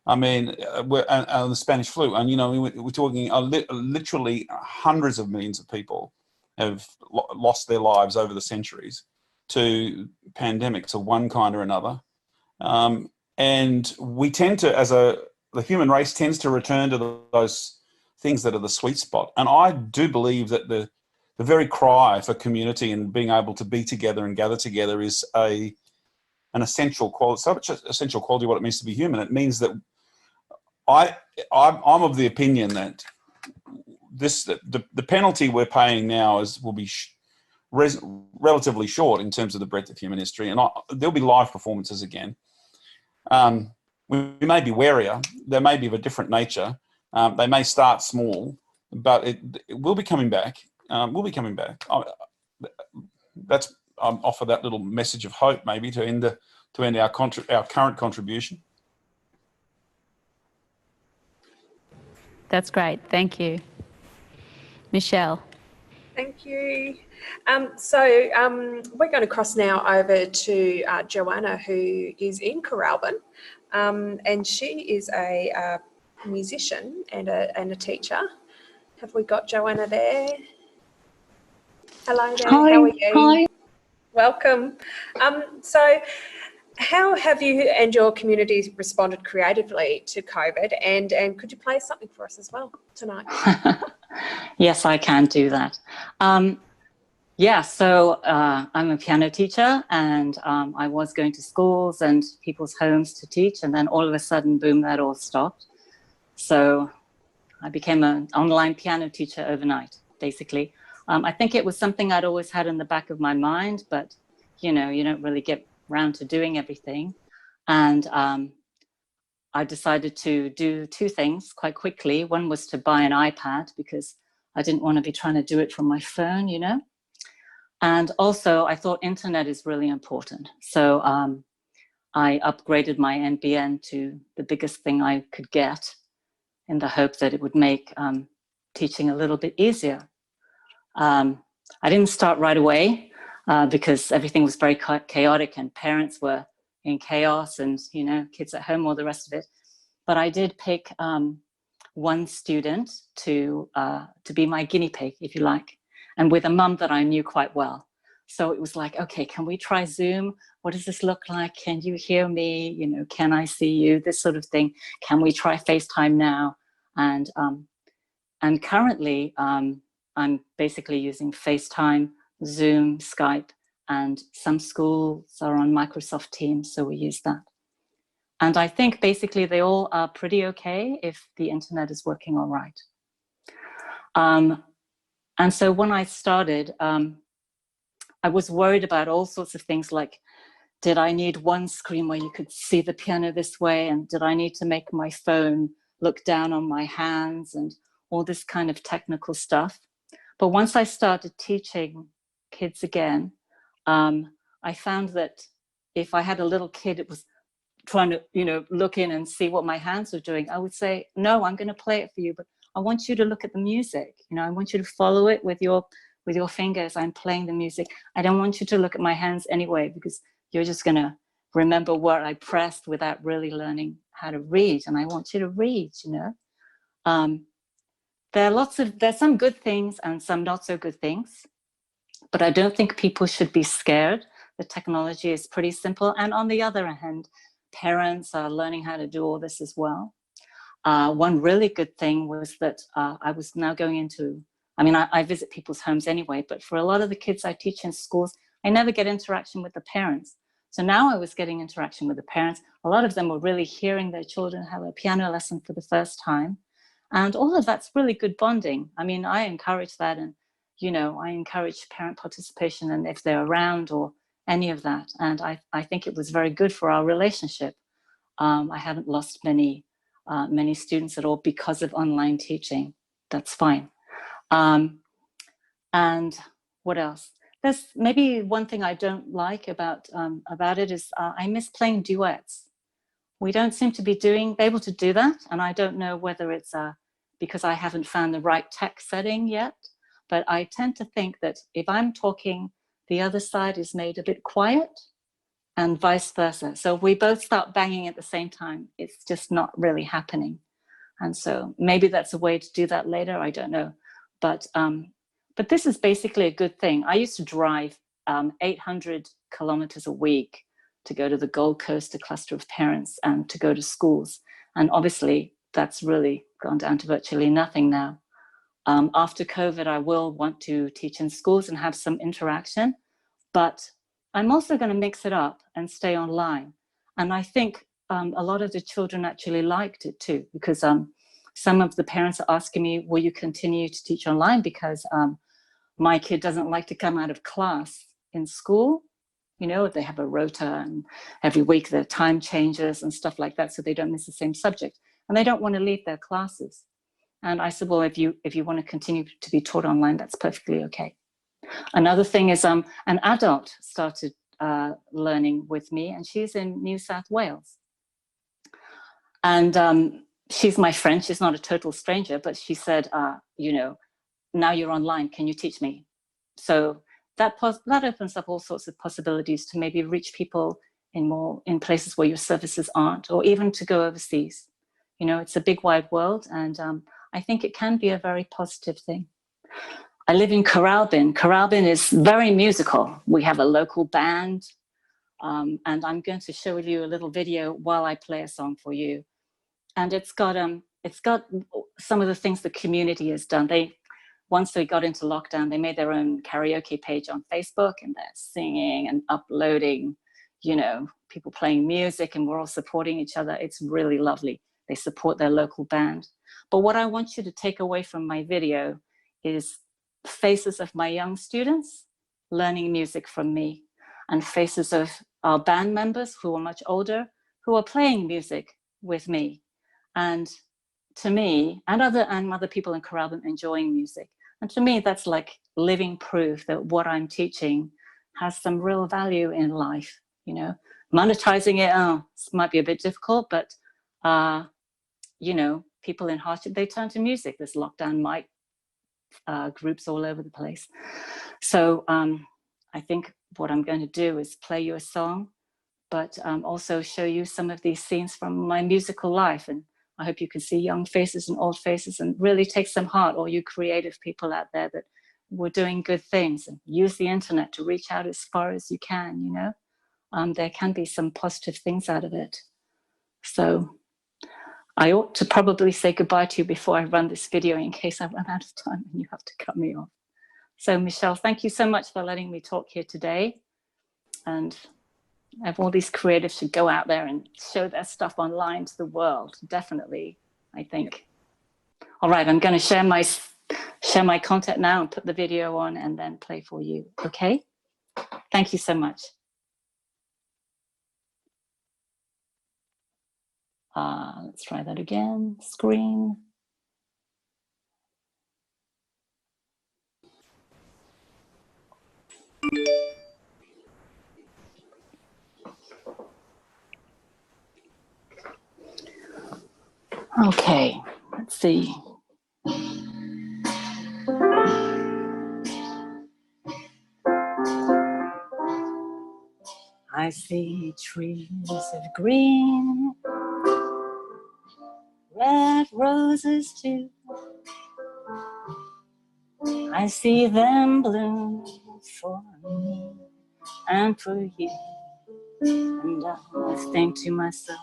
I mean, the Spanish flu, and we're talking literally hundreds of millions of people have lost their lives over the centuries to pandemics of one kind or another. And we tend to, the human race tends to return to those things that are the sweet spot. And I do believe that the very cry for community and being able to be together and gather together is an essential quality, such an essential quality of what it means to be human. It means that I'm of the opinion that the penalty we're paying now will be relatively short in terms of the breadth of human history, and there'll be live performances again. We may be warier. They may be of a different nature. They may start small, but it will be coming back. We'll be coming back. That's offer that little message of hope, maybe to end our current contribution. That's great. Thank you. Michelle. Thank you. We're going to cross now over to Joanna, who is in Coralban, and she is a musician and a teacher. Have we got Joanna there? Hello there. Hi. How are you? Hi. Welcome. So how have you and your community responded creatively to COVID, and could you play something for us as well tonight? Yes, I can do that. I'm a piano teacher, and I was going to schools and people's homes to teach, and then all of a sudden, boom, that all stopped. So I became an online piano teacher overnight, basically. I think it was something I'd always had in the back of my mind, but you don't really get around to doing everything. And I decided to do two things quite quickly. One was to buy an iPad because I didn't want to be trying to do it from my phone, And also I thought internet is really important. So I upgraded my NBN to the biggest thing I could get in the hope that it would make teaching a little bit easier. I didn't start right away because everything was very chaotic and parents were in chaos and, kids at home, all the rest of it. But I did pick one student to be my guinea pig, if you like, and with a mum that I knew quite well. So it was like, okay, can we try Zoom? What does this look like? Can you hear me? Can I see you? This sort of thing. Can we try FaceTime now? And currently, I'm basically using FaceTime, Zoom, Skype, and some schools are on Microsoft Teams, so we use that. And I think basically they all are pretty okay if the internet is working all right. And so when I started, I was worried about all sorts of things like, did I need one screen where you could see the piano this way? And did I need to make my phone look down on my hands and all this kind of technical stuff? But once I started teaching kids again, I found that if I had a little kid, it was trying to, look in and see what my hands were doing, I would say, no, I'm going to play it for you, but I want you to look at the music. I want you to follow it with your fingers. I'm playing the music. I don't want you to look at my hands anyway, because you're just going to remember what I pressed without really learning how to read. And I want you to read, there's some good things and some not so good things, but I don't think people should be scared. The technology is pretty simple. And on the other hand, parents are learning how to do all this as well. One really good thing was that I was now going into, I visit people's homes anyway, but for a lot of the kids I teach in schools, I never get interaction with the parents. So now I was getting interaction with the parents. A lot of them were really hearing their children have a piano lesson for the first time. And all of that's really good bonding. I mean, I encourage that, and, you know, I encourage parent participation, and if they're around or any of that. And I think it was very good for our relationship. I haven't lost many students at all because of online teaching. That's fine. And what else? There's maybe one thing I don't like about it is I miss playing duets. We don't seem to be able to do that, and I don't know whether it's because I haven't found the right tech setting yet, but I tend to think that if I'm talking, the other side is made a bit quiet, and vice versa. So if we both start banging at the same time, it's just not really happening. And so maybe that's a way to do that later, I don't know. But this is basically a good thing. I used to drive 800 kilometers a week to go to the Gold Coast, a cluster of parents, and to go to schools. And obviously that's really gone down to virtually nothing now. After COVID, I will want to teach in schools and have some interaction, but I'm also going to mix it up and stay online. And I think a lot of the children actually liked it too, because some of the parents are asking me, will you continue to teach online? Because my kid doesn't like to come out of class in school. You know, they have a rota, and every week their time changes and stuff like that, so they don't miss the same subject, and they don't want to leave their classes. And I said, well, if you want to continue to be taught online, that's perfectly okay. Another thing is an adult started learning with me, and she's in New South Wales. And she's my friend. She's not a total stranger, but she said, you know, now you're online, can you teach me? So that opens up all sorts of possibilities to maybe reach people in places where your services aren't, or even to go overseas. You know, it's a big wide world, and I think it can be a very positive thing. I live in Corralbin. Corralbin is very musical. We have a local band, and I'm going to show you a little video while I play a song for you. And it's got some of the things the community has done. Once they got into lockdown, they made their own karaoke page on Facebook, and they're singing and uploading, you know, people playing music, and we're all supporting each other. It's really lovely. They support their local band. But what I want you to take away from my video is faces of my young students learning music from me, and faces of our band members who are much older, who are playing music with me. And to me, and other people in Corralbin enjoying music. And to me, that's like living proof that what I'm teaching has some real value in life. You know, monetizing it might be a bit difficult, but you know, people in hardship, they turn to music. There's lockdown mic groups all over the place. So I think what I'm going to do is play you a song, but also show you some of these scenes from my musical life. And I hope you can see young faces and old faces, and really take some heart, all you creative people out there that were doing good things, and use the internet to reach out as far as you can, you know. There can be some positive things out of it. So I ought to probably say goodbye to you before I run this video, in case I run out of time and you have to cut me off. So Michelle, thank you so much for letting me talk here today. And all these creatives should go out there and show their stuff online to the world, definitely, I think. All right, I'm going to share my content now and put the video on, and then play for you, okay? Thank you so much. Let's try that again, screen. Okay, let's see. I see trees of green, red roses too, I see them bloom for me and for you. And I think to myself,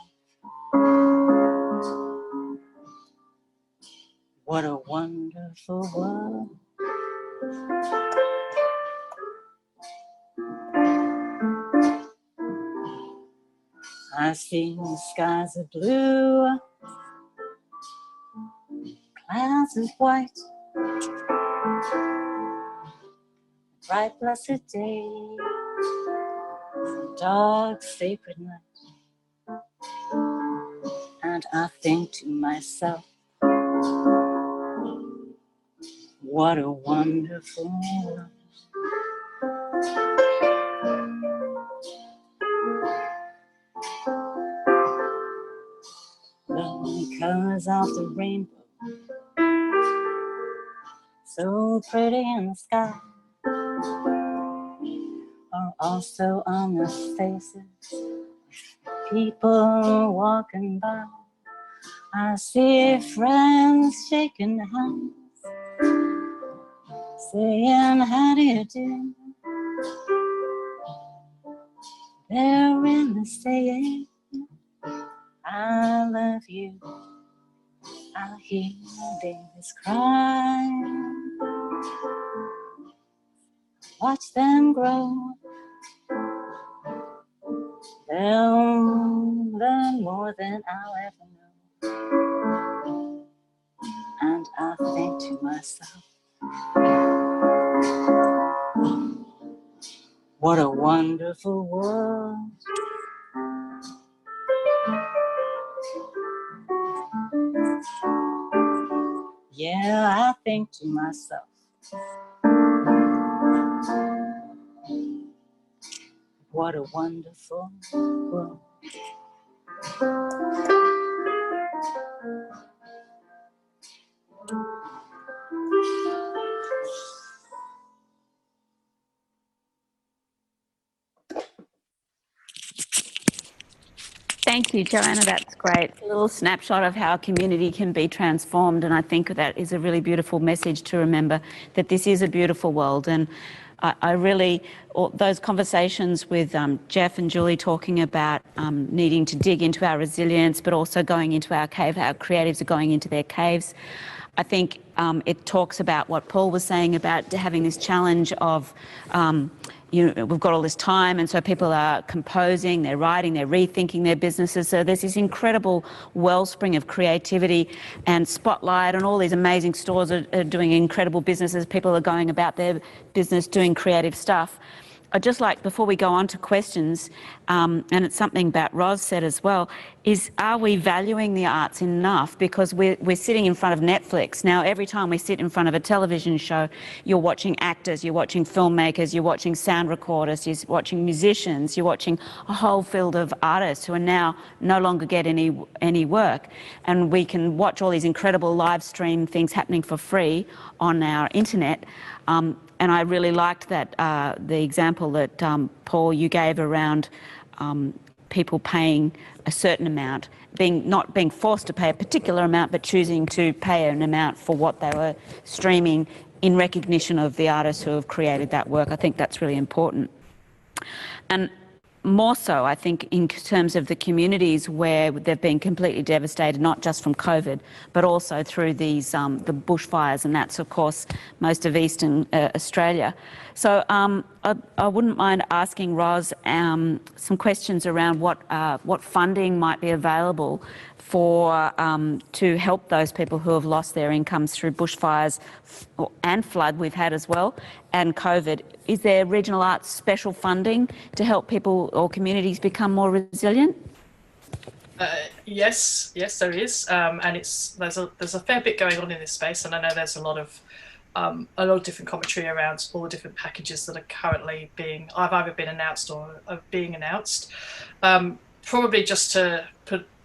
what a wonderful world. I see the skies of blue, clouds of white, bright blessed day, dark sacred night. And I think to myself, what a wonderful world. The colors of the rainbow, so pretty in the sky, are also on the faces of people walking by. I see friends shaking hands, saying how do you do. They're really saying I love you. I hear babies cry, watch them grow. They'll learn more than I'll ever know. And I think to myself, what a wonderful world. Yeah, I think to myself, what a wonderful world. Thank you, Joanna. That's great. A little snapshot of how a community can be transformed. And I think that is a really beautiful message to remember that this is a beautiful world. And I really, those conversations with Jeff and Julie talking about needing to dig into our resilience, but also going into our cave, our creatives are going into their caves. I think it talks about what Paul was saying about having this challenge of, we've got all this time, and so people are composing, they're writing, they're rethinking their businesses. So there's this incredible wellspring of creativity and Spotlight, and all these amazing stores are doing incredible businesses. People are going about their business doing creative stuff. I'd just like, before we go on to questions, and it's something that Roz said as well, is are we valuing the arts enough? Because we're sitting in front of Netflix. Now, every time we sit in front of a television show, you're watching actors, you're watching filmmakers, you're watching sound recorders, you're watching musicians, you're watching a whole field of artists who are now no longer get any work. And we can watch all these incredible live stream things happening for free on our internet. And I really liked that the example that Paul, you gave around people paying a certain amount, not being forced to pay a particular amount, but choosing to pay an amount for what they were streaming in recognition of the artists who have created that work. I think that's really important. And more so, I think, in terms of the communities where they've been completely devastated, not just from COVID, but also through these the bushfires, and that's, of course, most of Eastern Australia. So I wouldn't mind asking Roz some questions around what funding might be available for to help those people who have lost their incomes through bushfires and flood we've had as well, and COVID. Is there regional arts special funding to help people or communities become more resilient? Yes, there is, and there's a fair bit going on in this space, and I know there's a lot of different commentary around all the different packages that are currently I've either been announced or are being announced. Probably just to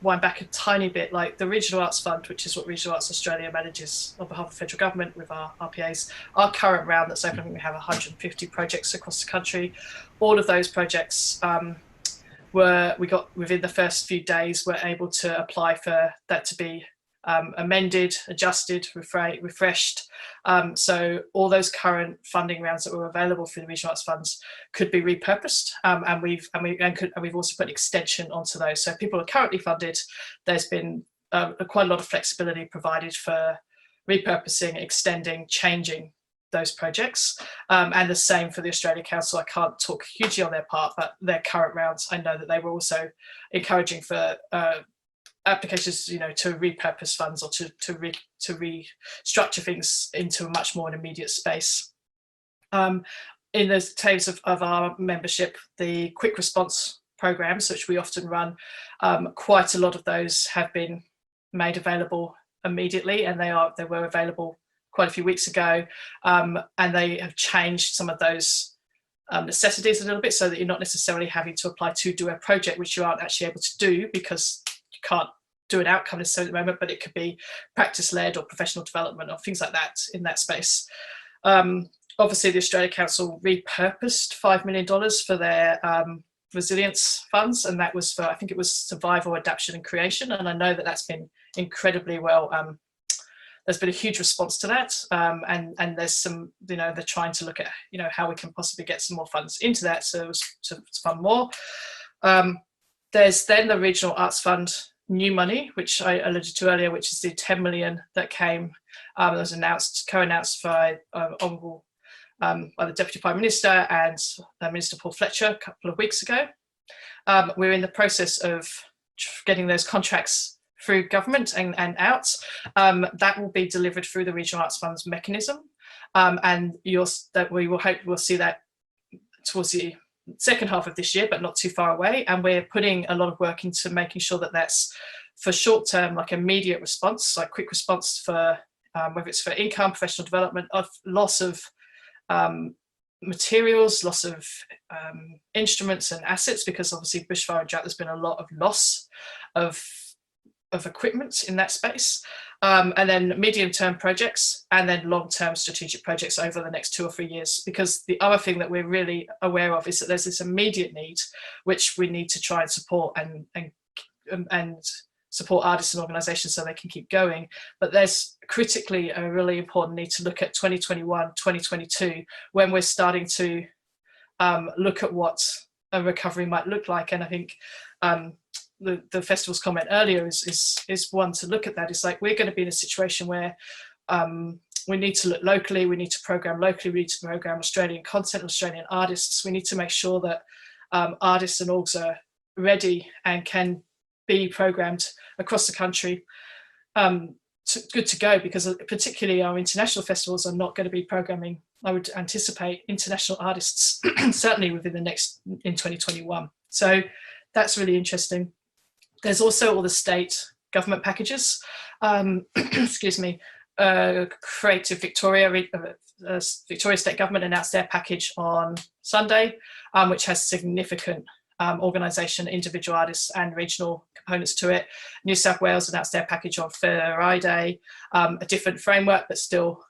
wind back a tiny bit, like the Regional Arts Fund, which is what Regional Arts Australia manages on behalf of the federal government with our RPAs, our current round that's open, we have 150 projects across the country. All of those projects we got within the first few days, we're able to apply for that to be amended, adjusted, refreshed. So all those current funding rounds that were available for the regional arts funds could be repurposed, and we've also put extension onto those. So people are currently funded. There's been quite a lot of flexibility provided for repurposing, extending, changing those projects, and the same for the Australia Council. I can't talk hugely on their part, but their current rounds, I know that they were also encouraging for applications, to repurpose funds or to restructure things into a much more an immediate space. In the terms of our membership, the quick response programs, which we often run, quite a lot of those have been made available immediately, and they were available quite a few weeks ago, and they have changed some of those necessities a little bit, so that you're not necessarily having to apply to do a project which you aren't actually able to do because you can't do an outcome necessarily at the moment, but it could be practice-led or professional development or things like that in that space. Obviously, the Australia Council repurposed $5 million for their resilience funds, and that was for, I think it was survival, adaptation and creation, and I know that that's been incredibly well, there's been a huge response to that, and there's some, they're trying to look at, how we can possibly get some more funds into that, so to fund more. There's then the Regional Arts Fund new money, which I alluded to earlier, which is the 10 million that came, that was co-announced by the Deputy Prime Minister and Minister Paul Fletcher a couple of weeks ago. We're in the process of getting those contracts through government and out. That will be delivered through the Regional Arts Funds mechanism, and we will hope we'll see that towards the second half of this year, but not too far away. And we're putting a lot of work into making sure that that's for short-term, like immediate response, like quick response for whether it's for income, professional development, of loss of materials, loss of instruments and assets, because obviously bushfire and drought, there's been a lot of loss of equipment in that space, and then medium-term projects, and then long-term strategic projects over the next 2 or 3 years. Because the other thing that we're really aware of is that there's this immediate need, which we need to try and support and support artists and organisations so they can keep going. But there's critically a really important need to look at 2021, 2022, when we're starting to look at what a recovery might look like. And I think the festival's comment earlier is one to look at that. It's like, we're going to be in a situation where we need to look locally, we need to program locally, we need to program Australian content, Australian artists. We need to make sure that artists and orgs are ready and can be programmed across the country, good to go, because particularly our international festivals are not going to be programming, I would anticipate, international artists certainly within the next, in 2021. So that's really interesting. There's also all the state government packages. Excuse me, Creative Victoria, Victoria State Government announced their package on Sunday, which has significant organisation, individual artists and regional components to it. New South Wales announced their package on Friday, a different framework, but still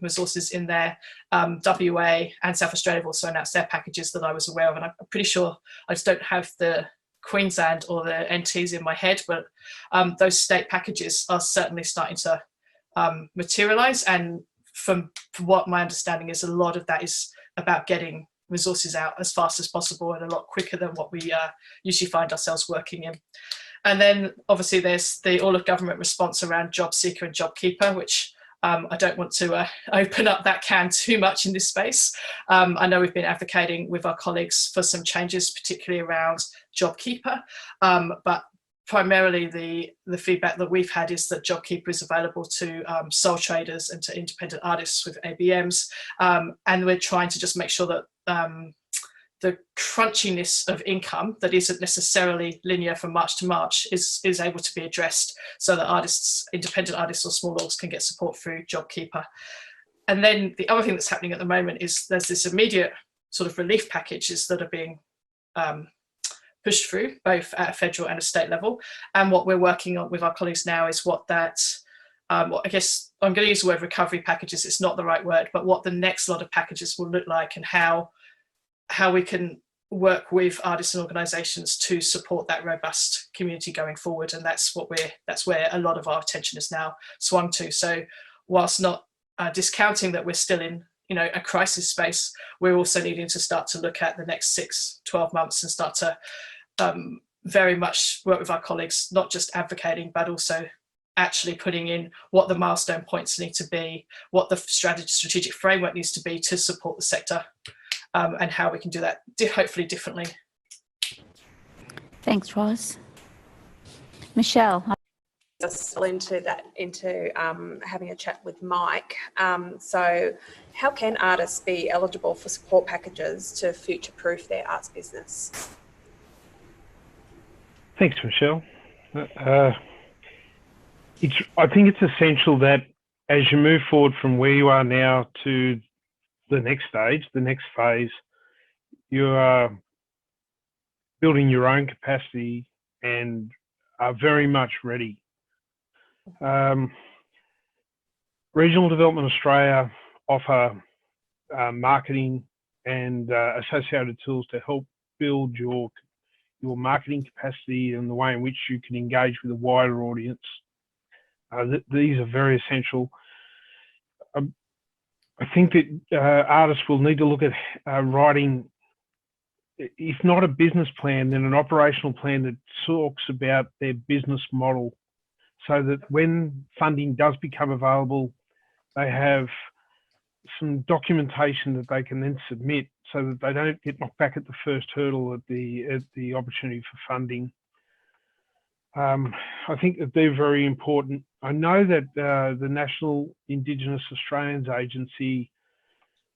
resources in there. WA and South Australia have also announced their packages that I was aware of, and I'm pretty sure, I just don't have the Queensland or the NTs in my head, but those state packages are certainly starting to materialise, and from what my understanding is, a lot of that is about getting resources out as fast as possible and a lot quicker than what we usually find ourselves working in. And then obviously there's the all of government response around job seeker and job keeper, which I don't want to open up that can too much in this space. I know we've been advocating with our colleagues for some changes, particularly around JobKeeper, but primarily the feedback that we've had is that JobKeeper is available to sole traders and to independent artists with ABMs, and we're trying to just make sure that the crunchiness of income that isn't necessarily linear from March to March is able to be addressed, so that artists, independent artists or small orgs, can get support through JobKeeper. And then the other thing that's happening at the moment is there's this immediate sort of relief packages that are being pushed through, both at a federal and a state level. And what we're working on with our colleagues now is what that, I guess I'm going to use the word recovery packages, it's not the right word, but what the next lot of packages will look like, and how we can work with artists and organisations to support that robust community going forward, and that's where a lot of our attention is now swung to. So whilst not discounting that we're still in a crisis space, we're also needing to start to look at the next 6-12 months and start to very much work with our colleagues, not just advocating, but also actually putting in what the milestone points need to be, what the strategic framework needs to be to support the sector, and how we can do that hopefully differently. Thanks, Ros. Michelle. Just into having a chat with Mike. So how can artists be eligible for support packages to future-proof their arts business? Thanks, Michelle. I think it's essential that as you move forward from where you are now to the next stage, the next phase, you are building your own capacity and are very much ready. Regional Development Australia offer marketing and associated tools to help build your marketing capacity and the way in which you can engage with a wider audience. These are very essential. I think that artists will need to look at writing, if not a business plan, then an operational plan that talks about their business model, so that when funding does become available, they have some documentation that they can then submit so that they don't get knocked back at the first hurdle at the opportunity for funding. I think that they're very important. I know that the National Indigenous Australians Agency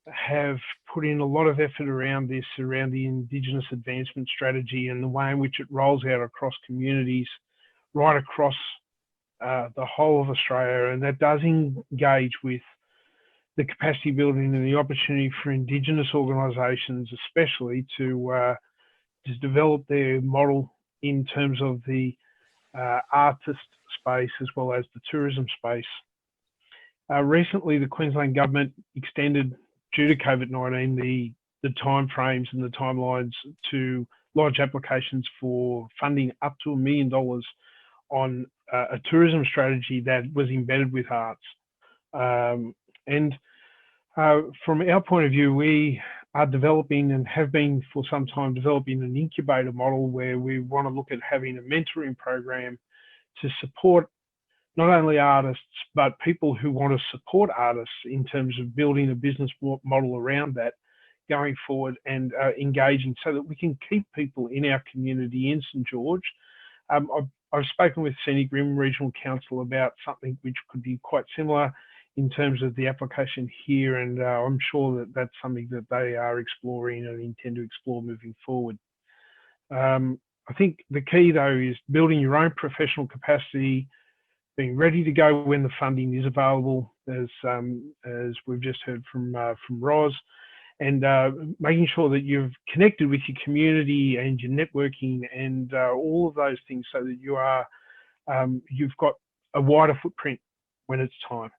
have put in a lot of effort around this, around the Indigenous Advancement Strategy and the way in which it rolls out across communities, right across the whole of Australia, and that does engage with the capacity building and the opportunity for Indigenous organisations especially to develop their model in terms of the artist space as well as the tourism space. Recently, the Queensland Government extended, due to COVID-19, the timeframes and the timelines to lodge applications for funding up to $1 million on a tourism strategy that was embedded with arts. From our point of view, we are developing and have been for some time developing an incubator model where we want to look at having a mentoring program to support not only artists, but people who want to support artists in terms of building a business model around that going forward and engaging so that we can keep people in our community in St. George. I've spoken with Scenic Rim Regional Council about something which could be quite similar in terms of the application here, and I'm sure that that's something that they are exploring and intend to explore moving forward. I think the key though is building your own professional capacity, being ready to go when the funding is available, as we've just heard from Ros, and making sure that you've connected with your community and your networking and all of those things so that you are you've got a wider footprint when it's time.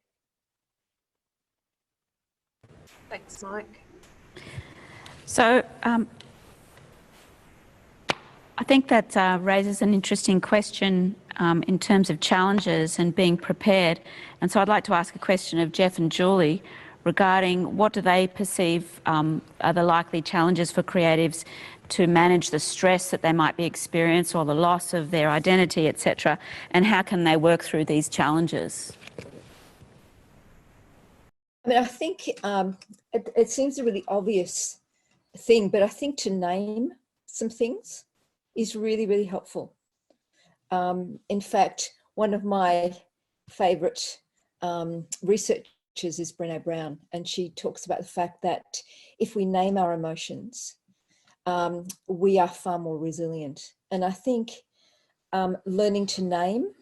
Thanks, Mike. So I think that raises an interesting question in terms of challenges and being prepared. And so I'd like to ask a question of Jeff and Julie regarding what do they perceive are the likely challenges for creatives to manage the stress that they might be experiencing or the loss of their identity, etc., and how can they work through these challenges? I mean, I think it seems a really obvious thing, but I think to name some things is really, really helpful. In fact, one of my favourite researchers is Brené Brown, and she talks about the fact that if we name our emotions, we are far more resilient. And I think learning to name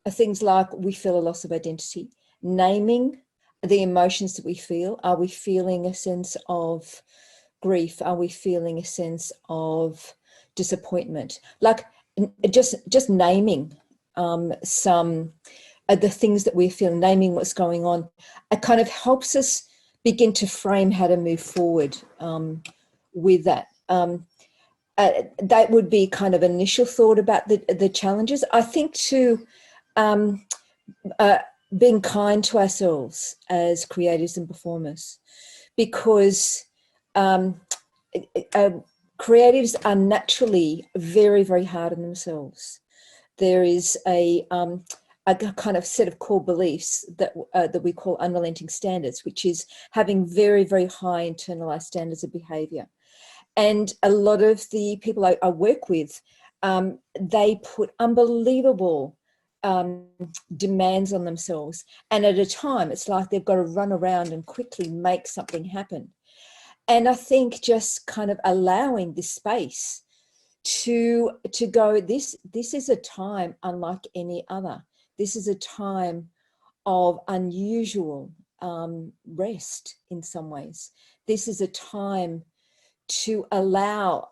things like we feel a loss of identity, naming the emotions that we feel. Are we feeling a sense of grief? Are we feeling a sense of disappointment? Like just naming some of the things that we're feeling, naming what's going on, it kind of helps us begin to frame how to move forward with that. that would be kind of initial thought about the challenges. I think too, being kind to ourselves as creatives and performers, because creatives are naturally very, very hard on themselves. There is a kind of set of core beliefs that we call unrelenting standards, which is having very, very high internalized standards of behavior. And a lot of the people I work with, they put unbelievable demands on themselves. And at a time, it's like they've got to run around and quickly make something happen. And I think just kind of allowing this space to go, this is a time unlike any other. This is a time of unusual rest in some ways. This is a time to allow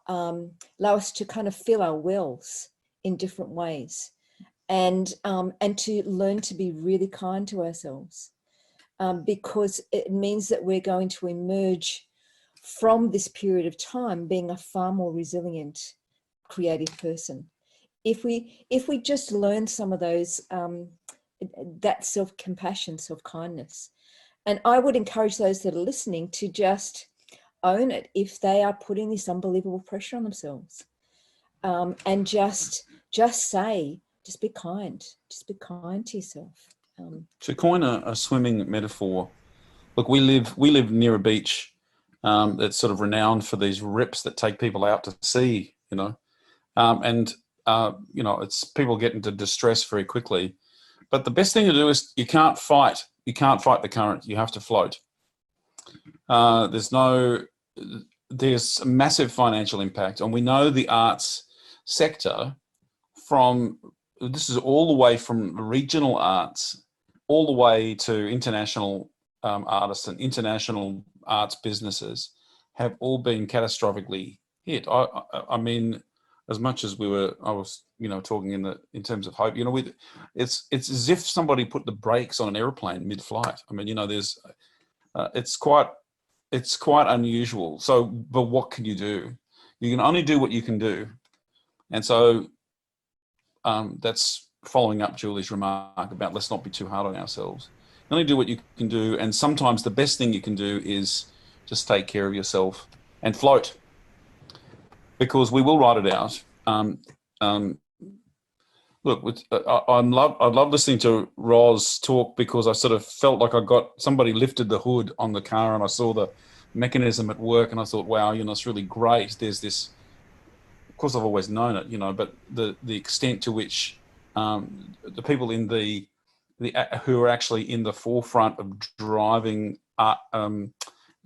us to kind of feel our wills in different ways, and to learn to be really kind to ourselves, because it means that we're going to emerge from this period of time being a far more resilient, creative person. If we just learn some of those, that self-compassion, self-kindness. And I would encourage those that are listening to just own it if they are putting this unbelievable pressure on themselves, and just say, just be kind to yourself. To coin a swimming metaphor, look, we live near a beach that's sort of renowned for these rips that take people out to sea, you know, it's people get into distress very quickly. But the best thing to do is you can't fight the current. You have to float. There's a massive financial impact, and we know the arts sector this is all the way from regional arts all the way to international artists and international arts businesses have all been catastrophically hit. I mean, as much as I was talking in terms of hope, it's as if somebody put the brakes on an airplane mid-flight. I mean, there's it's quite unusual. So, but what can you do? You can only do what you can do. And so that's following up Julie's remark about let's not be too hard on ourselves. You only do what you can do. And sometimes the best thing you can do is just take care of yourself and float, because we will ride it out. Look, I love listening to Roz talk, because I sort of felt like somebody lifted the hood on the car and I saw the mechanism at work, and I thought, wow, it's really great. There's this, of course, I've always known it, but the extent to which the people who are actually in the forefront of driving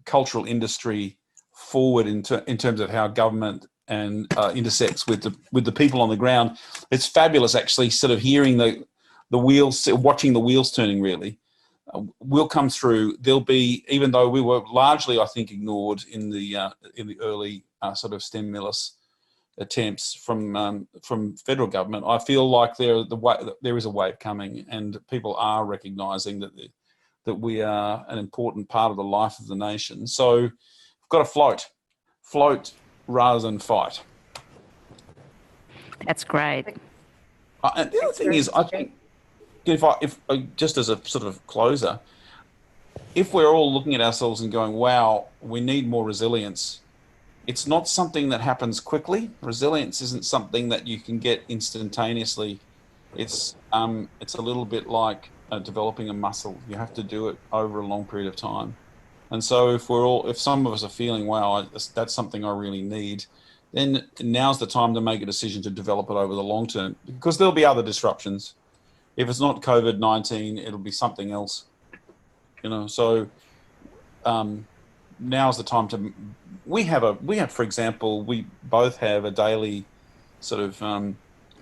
cultural industry forward in terms of how government and intersects with the people on the ground. It's fabulous, actually, sort of hearing the wheels, watching the wheels turning. Really, will come through. There'll be, even though we were largely, I think, ignored in the early sort of stimulus attempts from federal government, I feel like there is a wave coming, and people are recognising that we are an important part of the life of the nation. So we've got to float rather than fight. That's great. And the other thing is, I think, if just as a sort of closer, if we're all looking at ourselves and going, wow, we need more resilience, it's not something that happens quickly. Resilience isn't something that you can get instantaneously. It's a little bit like developing a muscle. You have to do it over a long period of time. And so if some of us are feeling, wow, that's something I really need, then now's the time to make a decision to develop it over the long term, because there'll be other disruptions. If it's not COVID-19, it'll be something else, so now's the time to, we have, for example, we both have a daily sort of, how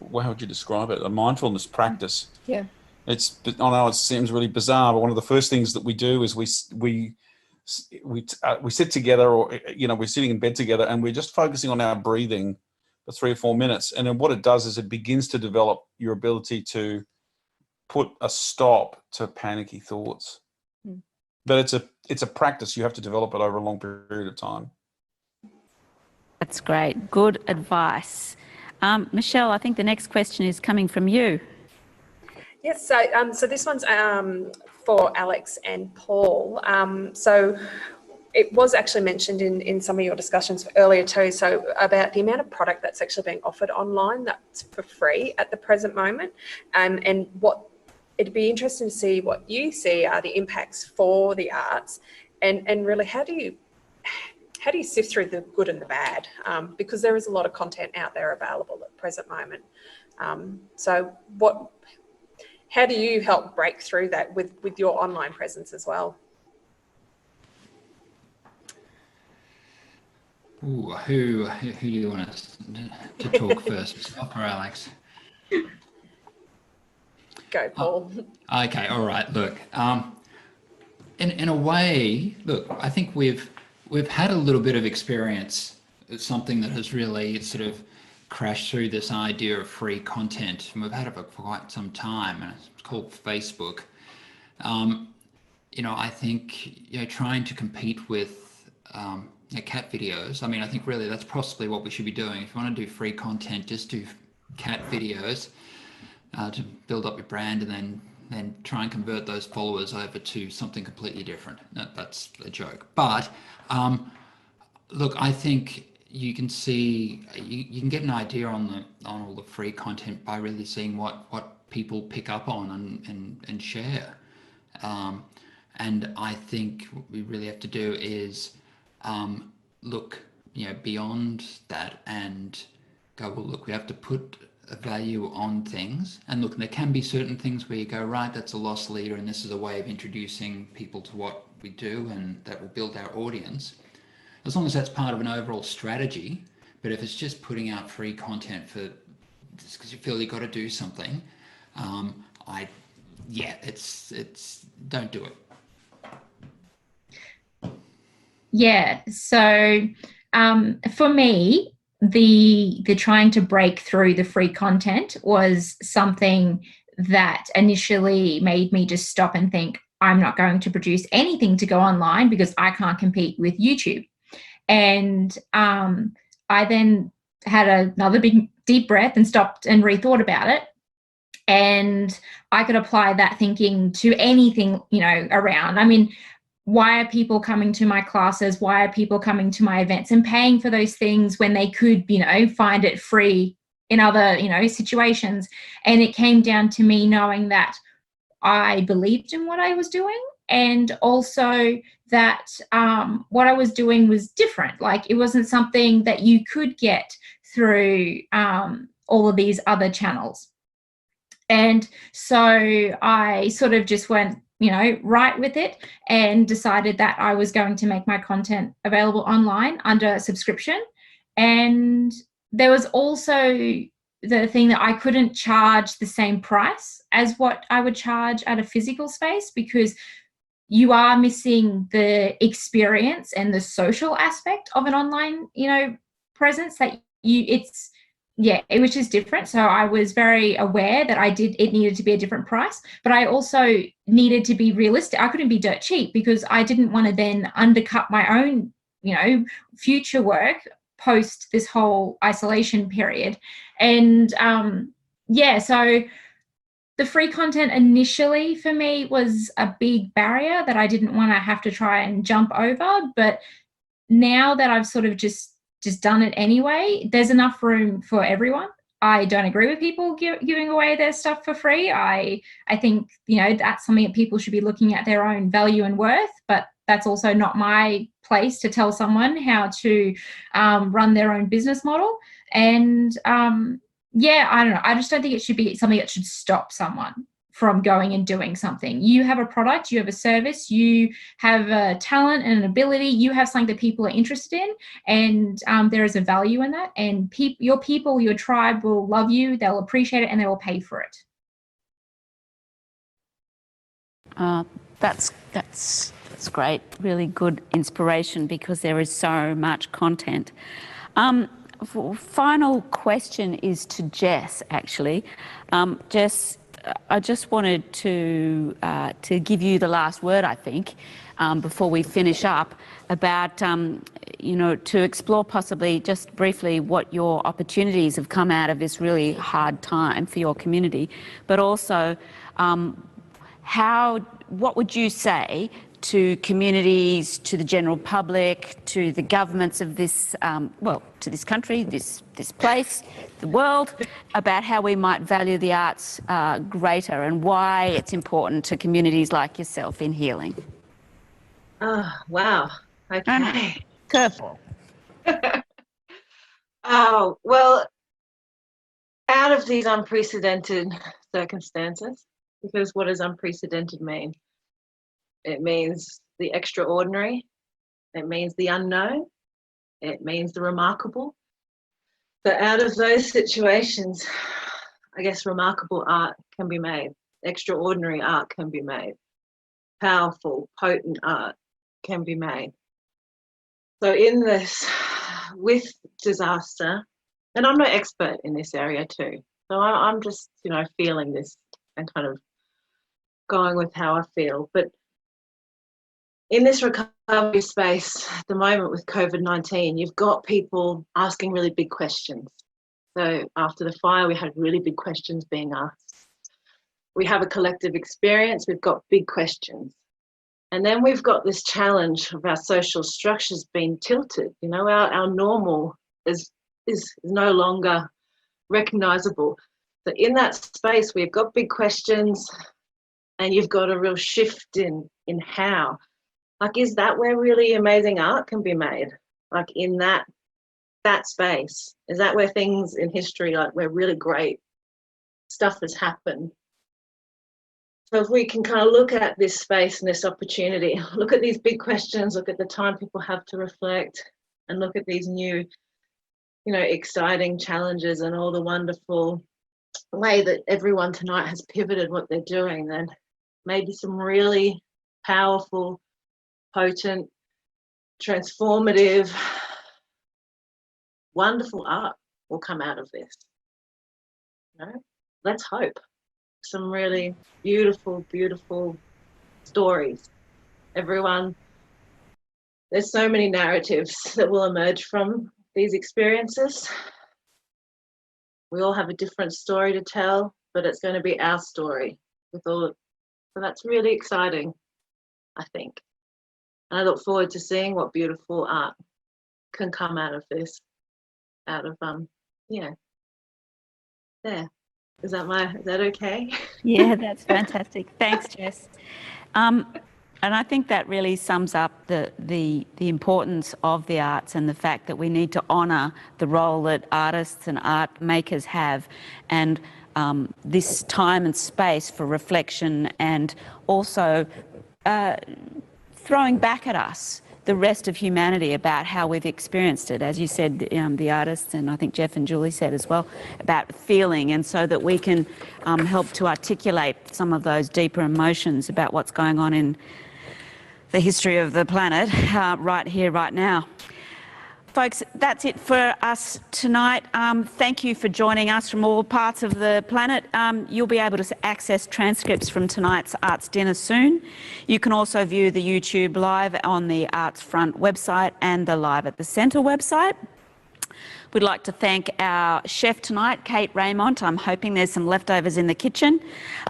would you describe it? A mindfulness practice. Yeah. I know it seems really bizarre, but one of the first things that we do is we sit together, or we're sitting in bed together, and we're just focusing on our breathing for 3 or 4 minutes. And then what it does is it begins to develop your ability to put a stop to panicky thoughts. But it's a practice. You have to develop it over a long period of time. That's great. Good advice. Michelle, I think the next question is coming from you. Yes, so this one's for Alex and Paul. So it was actually mentioned in some of your discussions earlier too, so about the amount of product that's actually being offered online that's for free at the present moment, and what it'd be interesting to see what you see are the impacts for the arts, and really how do you sift through the good and the bad, because there is a lot of content out there available at the present moment. So how do you help break through that with your online presence as well? Ooh, who do you want to talk first, Scott or Alex? Go, Paul. Okay, all right. Look, in a way, look, I think we've had a little bit of experience. It's something that has really sort of crashed through this idea of free content, and we've had it for quite some time, and it's called Facebook. You know, I think, you know, trying to compete with cat videos. I mean, I think really that's possibly what we should be doing. If you want to do free content, just do cat videos to build up your brand, and then try and convert those followers over to something completely different. No, that's a joke. But look, I think you can see, you can get an idea on all the free content by really seeing what people pick up on and share. And I think what we really have to do is look, you know, beyond that and go, well, look, we have to put a value on things. And look, there can be certain things where you go, right, that's a loss leader, and this is a way of introducing people to what we do, and that will build our audience. As long as that's part of an overall strategy. But if it's just putting out free content for just because you feel you've got to do something, it's don't do it. Yeah. So for me, the trying to break through the free content was something that initially made me just stop and think, I'm not going to produce anything to go online because I can't compete with YouTube. And I then had another big deep breath and stopped and rethought about it. And I could apply that thinking to anything, you know, around. I mean, why are people coming to my classes? Why are people coming to my events and paying for those things when they could, you know, find it free in other, you know, situations? And it came down to me knowing that I believed in what I was doing, and also that what I was doing was different. Like, it wasn't something that you could get through all of these other channels. And so I sort of just went, you know, right with it, and decided that I was going to make my content available online under subscription. And there was also the thing that I couldn't charge the same price as what I would charge at a physical space, because you are missing the experience and the social aspect of an online, you know, presence that it was just different. So I was very aware that it needed to be a different price, but I also needed to be realistic. I couldn't be dirt cheap because I didn't want to then undercut my own, you know, future work post this whole isolation period. And so the free content initially for me was a big barrier that I didn't want to have to try and jump over. But now that I've sort of just done it anyway, there's enough room for everyone. I don't agree with people giving away their stuff for free. I think, you know, that's something that people should be looking at their own value and worth, but that's also not my place to tell someone how to run their own business model. And I don't know. I just don't think it should be something that should stop someone from going and doing something. You have a product, you have a service, you have a talent and an ability, you have something that people are interested in, and there is a value in that. And your people, your tribe will love you, they'll appreciate it, and they will pay for it. That's great. Really good inspiration, because there is so much content. Final question is to Jess, actually. Jess, I just wanted to give you the last word, I think, before we finish up, about to explore possibly just briefly what your opportunities have come out of this really hard time for your community, but also what would you say to communities, to the general public, to the governments of this, to this country, this place, the world, about how we might value the arts greater and why it's important to communities like yourself in healing? Oh, wow. Okay. Curveball. Oh, well, out of these unprecedented circumstances, because what does unprecedented mean? It means the extraordinary, it means the unknown, it means the remarkable. So out of those situations, I guess remarkable art can be made, extraordinary art can be made, powerful, potent art can be made. So in this, with disaster, and I'm no expert in this area too, so I'm just, feeling this and kind of going with how I feel. But in this recovery space at the moment with COVID-19, you've got people asking really big questions. So after the fire, we had really big questions being asked. We have a collective experience, we've got big questions. And then we've got this challenge of our social structures being tilted. Our normal is no longer recognizable. So in that space, we've got big questions and you've got a real shift in how. Like, is that where really amazing art can be made? Like in that space? Is that where things in history, like where really great stuff has happened? So if we can kind of look at this space and this opportunity, look at these big questions, look at the time people have to reflect, and look at these new, exciting challenges and all the wonderful way that everyone tonight has pivoted what they're doing, then maybe some really powerful, potent, transformative, wonderful art will come out of this. Let's hope. Some really beautiful, beautiful stories. Everyone, there's so many narratives that will emerge from these experiences. We all have a different story to tell, but it's going to be our story with all of, so that's really exciting, I think. And I look forward to seeing what beautiful art can come out of this, there. Is that okay? Yeah, that's fantastic. Thanks, Jess. And I think that really sums up the importance of the arts and the fact that we need to honour the role that artists and art makers have, and this time and space for reflection, and also throwing back at us the rest of humanity about how we've experienced it. As you said, the artists, and I think Jeff and Julie said as well, about feeling, and so that we can help to articulate some of those deeper emotions about what's going on in the history of the planet right here, right now. Folks, that's it for us tonight. Thank you for joining us from all parts of the planet. You'll be able to access transcripts from tonight's Arts Dinner soon. You can also view the YouTube live on the Arts Front website and the Live at the Centre website. We'd like to thank our chef tonight, Kate Raymont. I'm hoping there's some leftovers in the kitchen.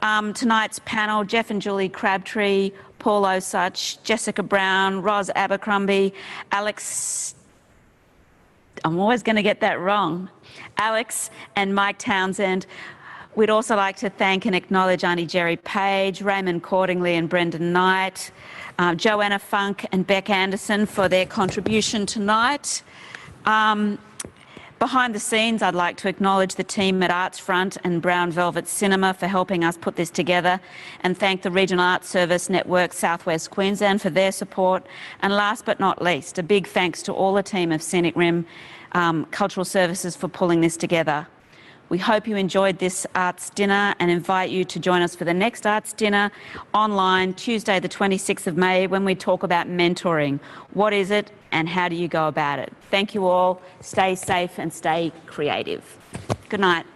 Tonight's panel, Jeff and Julie Crabtree, Paul Osuch, Jessica Brown, Ros Abercrombie, Alex, I'm always going to get that wrong, Alex and Mike Townsend. We'd also like to thank and acknowledge Aunty Gerri Page, Raymond Cordingly and Brendan Knight, Joanna Funk and Beck Anderson for their contribution tonight. Behind the scenes, I'd like to acknowledge the team at Arts Front and Brown Velvet Cinema for helping us put this together, and thank the Regional Arts Service Network Southwest Queensland for their support. And last but not least, a big thanks to all the team of Scenic Rim Cultural Services for pulling this together. We hope you enjoyed this Arts Dinner and invite you to join us for the next Arts Dinner online Tuesday the 26th of May, when we talk about mentoring. What is it and how do you go about it? Thank you all. Stay safe and stay creative. Good night.